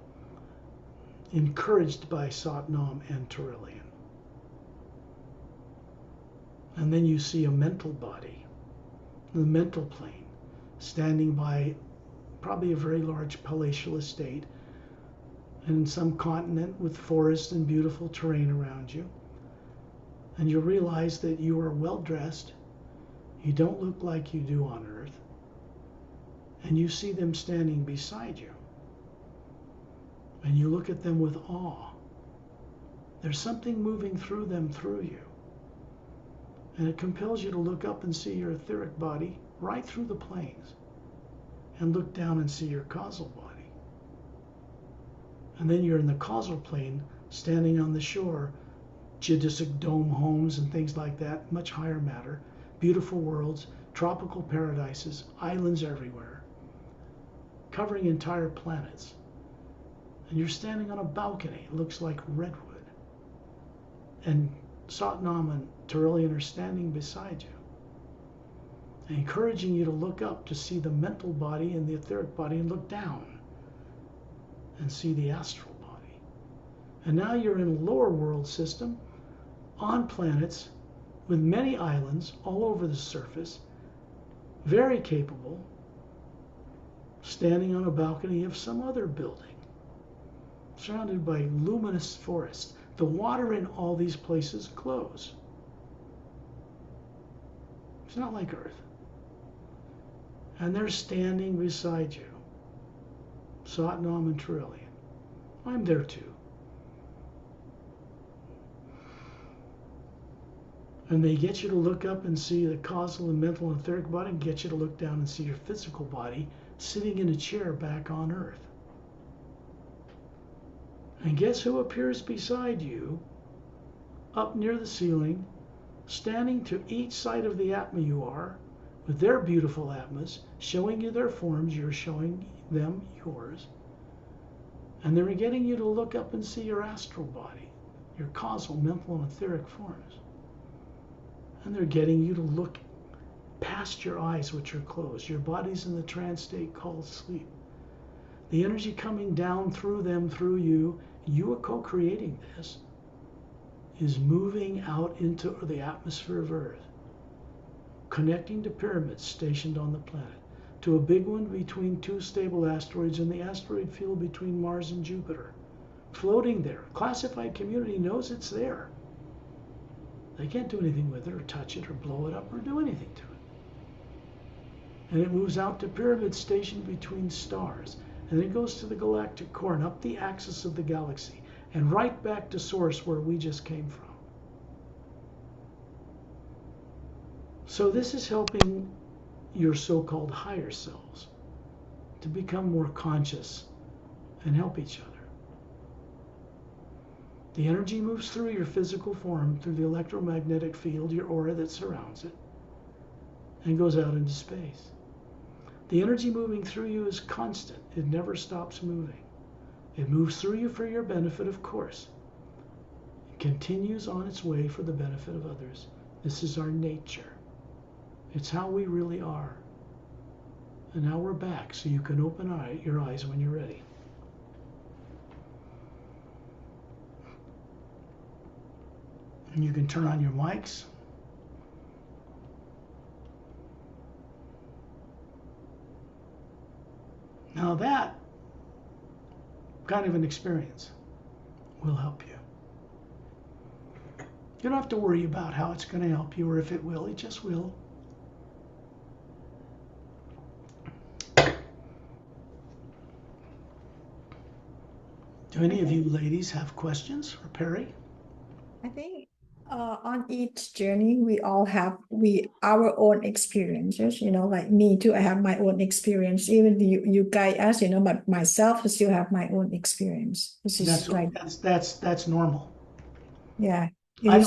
encouraged by Satnam and Touchstone. And then you see a mental body, the mental plane, standing by probably a very large palatial estate in some continent with forest and beautiful terrain around you. And you realize that you are well dressed. You don't look like you do on Earth. And you see them standing beside you. And you look at them with awe. There's something moving through them through you. And it compels you to look up and see your etheric body right through the planes. And look down and see your causal body. And then you're in the causal plane, standing on the shore, geodesic dome homes and things like that, much higher matter, beautiful worlds, tropical paradises, islands everywhere, covering entire planets. And you're standing on a balcony. It looks like redwood. And Satnam and Touchstone are standing beside you, encouraging you to look up to see the mental body and the etheric body, and look down and see the astral body. And now you're in a lower world system on planets with many islands all over the surface, very capable, standing on a balcony of some other building, surrounded by luminous forests. The water in all these places glows. It's not like Earth. And they're standing beside you, Satnam and Touchstone. I'm there too. And they get you to look up and see the causal and mental and etheric body, and get you to look down and see your physical body sitting in a chair back on Earth. And guess who appears beside you, up near the ceiling, standing to each side of the Atma you are, with their beautiful Atmas, showing you their forms, you're showing them yours. And they're getting you to look up and see your astral body, your causal, mental, and etheric forms. And they're getting you to look past your eyes, which are closed. Your body's in the trance state called sleep. The energy coming down through them, through you, you are co-creating this, is moving out into the atmosphere of Earth, connecting to pyramids stationed on the planet, to a big one between two stable asteroids in the asteroid field between Mars and Jupiter, floating there. Classified community knows it's there. They can't do anything with it or touch it or blow it up or do anything to it. And it moves out to pyramids stationed between stars. And it goes to the galactic core and up the axis of the galaxy and right back to source where we just came from. So this is helping your so-called higher selves to become more conscious and help each other. The energy moves through your physical form, through the electromagnetic field, your aura that surrounds it, and goes out into space. The energy moving through you is constant. It never stops moving. It moves through you for your benefit, of course. It continues on its way for the benefit of others. This is our nature. It's how we really are. And now we're back, so you can open your eyes when you're ready. And you can turn on your mics. Now that kind of an experience will help you. You don't have to worry about how it's going to help you or if it will. It just will. Do any of you ladies have questions for Pari? I think on each journey we all have our own experiences, like me too, I have my own experience. Even you guide us, but myself I still have my own experience. This is That's normal. Yeah. I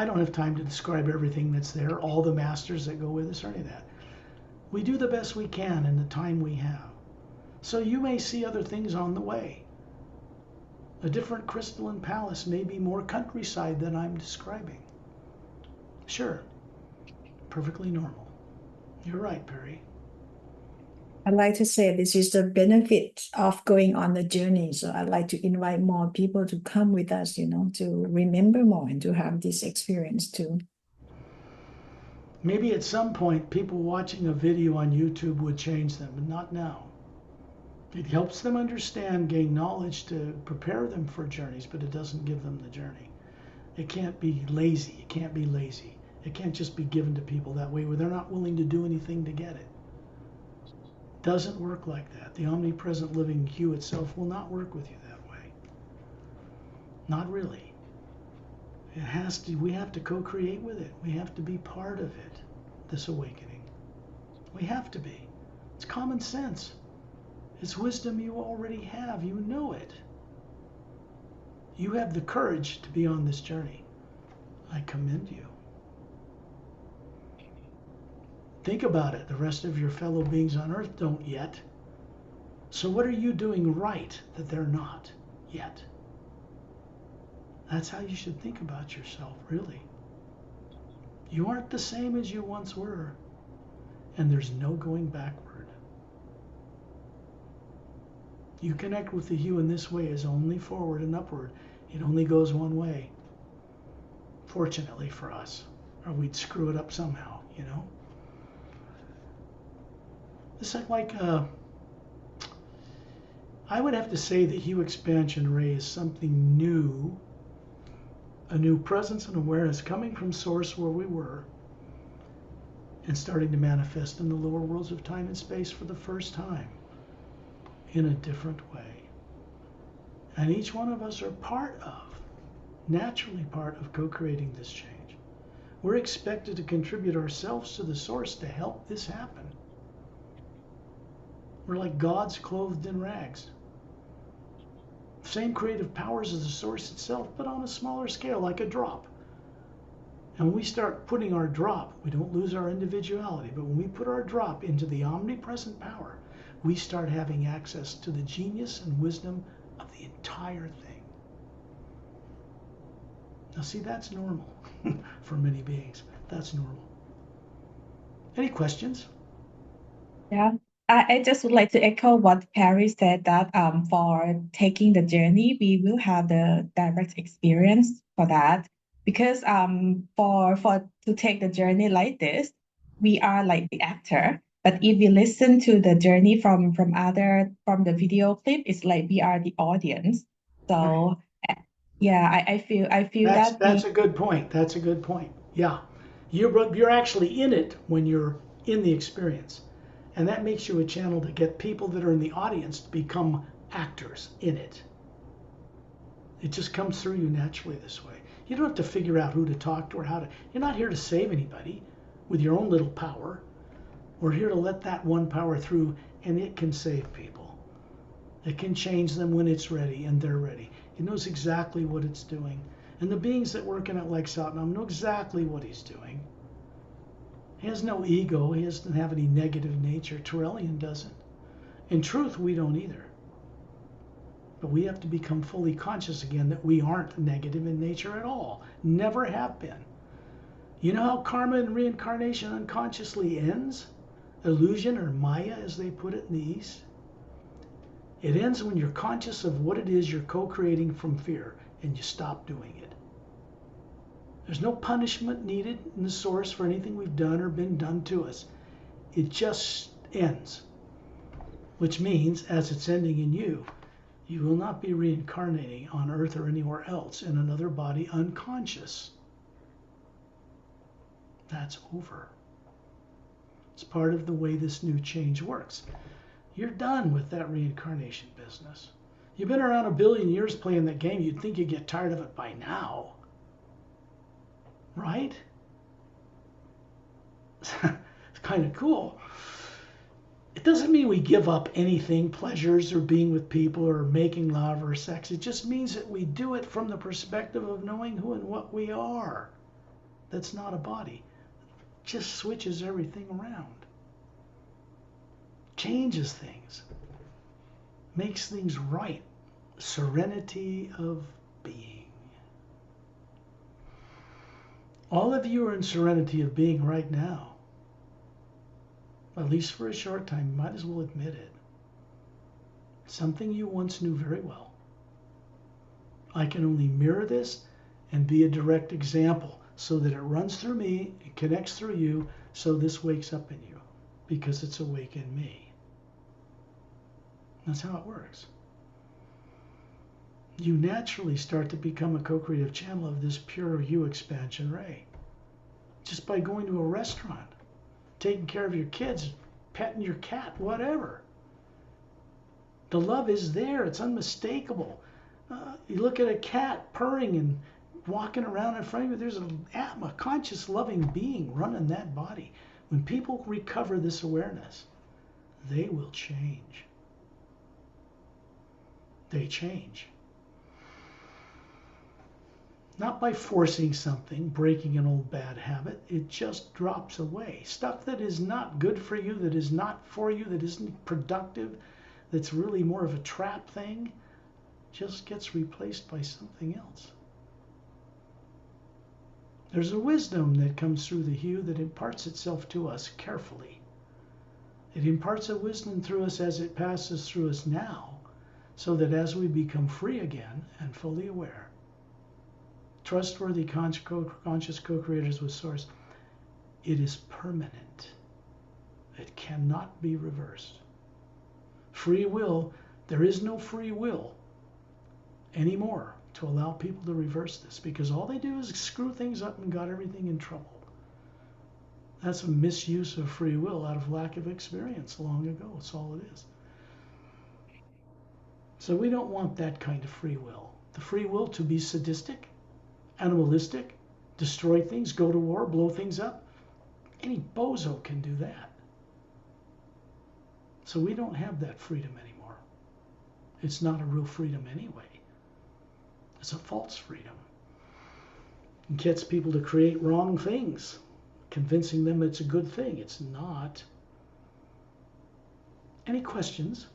don't have time to describe everything that's there, all the masters that go with us or any of that. We do the best we can in the time we have. So you may see other things on the way. A different crystalline palace may be more countryside than I'm describing. Sure, perfectly normal. You're right, Pari. I'd like to say this is the benefit of going on the journey. So I'd like to invite more people to come with us, to remember more and to have this experience too. Maybe at some point people watching a video on YouTube would change them, but not now. It helps them understand, gain knowledge to prepare them for journeys, but it doesn't give them the journey. It can't be lazy. It can't be lazy. It can't just be given to people that way where they're not willing to do anything to get it. Doesn't work like that. The omnipresent living hue itself will not work with you that way. Not really. It has to, we have to co-create with it. We have to be part of it, this awakening. We have to be. It's common sense. It's wisdom you already have. You know it. You have the courage to be on this journey. I commend you. Think about it. The rest of your fellow beings on earth don't yet. So what are you doing right that they're not yet? That's how you should think about yourself, really. You aren't the same as you once were, and there's no going backward. You connect with the hue in this way is only forward and upward. It only goes one way. Fortunately for us, or we'd screw it up somehow, It's like I would have to say the hue expansion ray is something new, a new presence and awareness coming from source where we were and starting to manifest in the lower worlds of time and space for the first time in a different way. And each one of us are naturally part of co-creating this change. We're expected to contribute ourselves to the source to help this happen. We're like gods clothed in rags. Same creative powers as the source itself, but on a smaller scale, like a drop. And when we start putting our drop, we don't lose our individuality, but when we put our drop into the omnipresent power, we start having access to the genius and wisdom of the entire thing. Now see, that's normal for many beings. That's normal. Any questions? Yeah, I just would like to echo what Pari said that for taking the journey, we will have the direct experience for that. Because for to take the journey like this, we are like the actor. But if we listen to the journey from the video clip, it's like we are the audience. So yeah, I feel that's a good point. That's a good point. Yeah, you're actually in it when you're in the experience. And that makes you a channel to get people that are in the audience to become actors in it. It just comes through you naturally this way. You don't have to figure out who to talk to or how to. You're not here to save anybody with your own little power. We're here to let that one power through, and it can save people. It can change them when it's ready and they're ready. It knows exactly what it's doing. And the beings that work in it like Satnam know exactly what he's doing. He has no ego. He doesn't have any negative nature. Turelian doesn't. In truth, we don't either. But we have to become fully conscious again that we aren't negative in nature at all. Never have been. You know how karma and reincarnation unconsciously ends? Illusion, or Maya as they put it in the East. It ends when you're conscious of what it is you're co-creating from fear and you stop doing it. There's no punishment needed in the source for anything we've done or been done to us. It just ends. Which means, as it's ending in you, you will not be reincarnating on earth or anywhere else in another body unconscious. That's over. It's part of the way this new change works. You're done with that reincarnation business. You've been around 1 billion years playing that game. You'd think you'd get tired of it by now. Right? It's kind of cool. It doesn't mean we give up anything, pleasures or being with people or making love or sex. It just means that we do it from the perspective of knowing who and what we are. That's not a body. It just switches everything around. Changes things. Makes things right serenity of being. All of you are in serenity of being right now. At least for a short time, you might as well admit it. Something you once knew very well. I can only mirror this and be a direct example so that it runs through me, it connects through you, so this wakes up in you because it's awake in me. That's how it works. You naturally start to become a co-creative channel of this pure you expansion ray. Just by going to a restaurant, taking care of your kids, petting your cat, whatever. The love is there. It's unmistakable. You look at a cat purring and walking around in front of you, there's a conscious, loving being running that body. When people recover this awareness, they will change. They change. Not by forcing something, breaking an old bad habit. It just drops away. Stuff that is not good for you, that is not for you, that isn't productive, that's really more of a trap thing, just gets replaced by something else. There's a wisdom that comes through the hue that imparts itself to us carefully. It imparts a wisdom through us as it passes through us now, so that as we become free again and fully aware, trustworthy, conscious co-creators with Source, it is permanent. It cannot be reversed. Free will, there is no free will anymore to allow people to reverse this, because all they do is screw things up and got everything in trouble. That's a misuse of free will out of lack of experience long ago. That's all it is. So we don't want that kind of free will. The free will to be sadistic, animalistic, destroy things, go to war, blow things up. Any bozo can do that. So we don't have that freedom anymore. It's not a real freedom anyway. It's a false freedom. It gets people to create wrong things, convincing them it's a good thing. It's not. Any questions?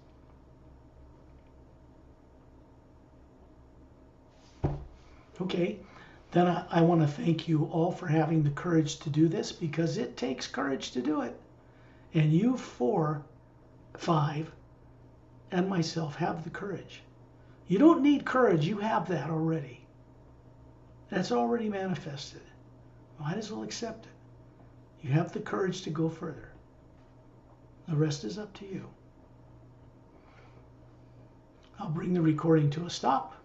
Okay, then I want to thank you all for having the courage to do this, because it takes courage to do it. And you 4, 5, and myself have the courage. You don't need courage. You have that already. That's already manifested. Might as well accept it. You have the courage to go further. The rest is up to you. I'll bring the recording to a stop.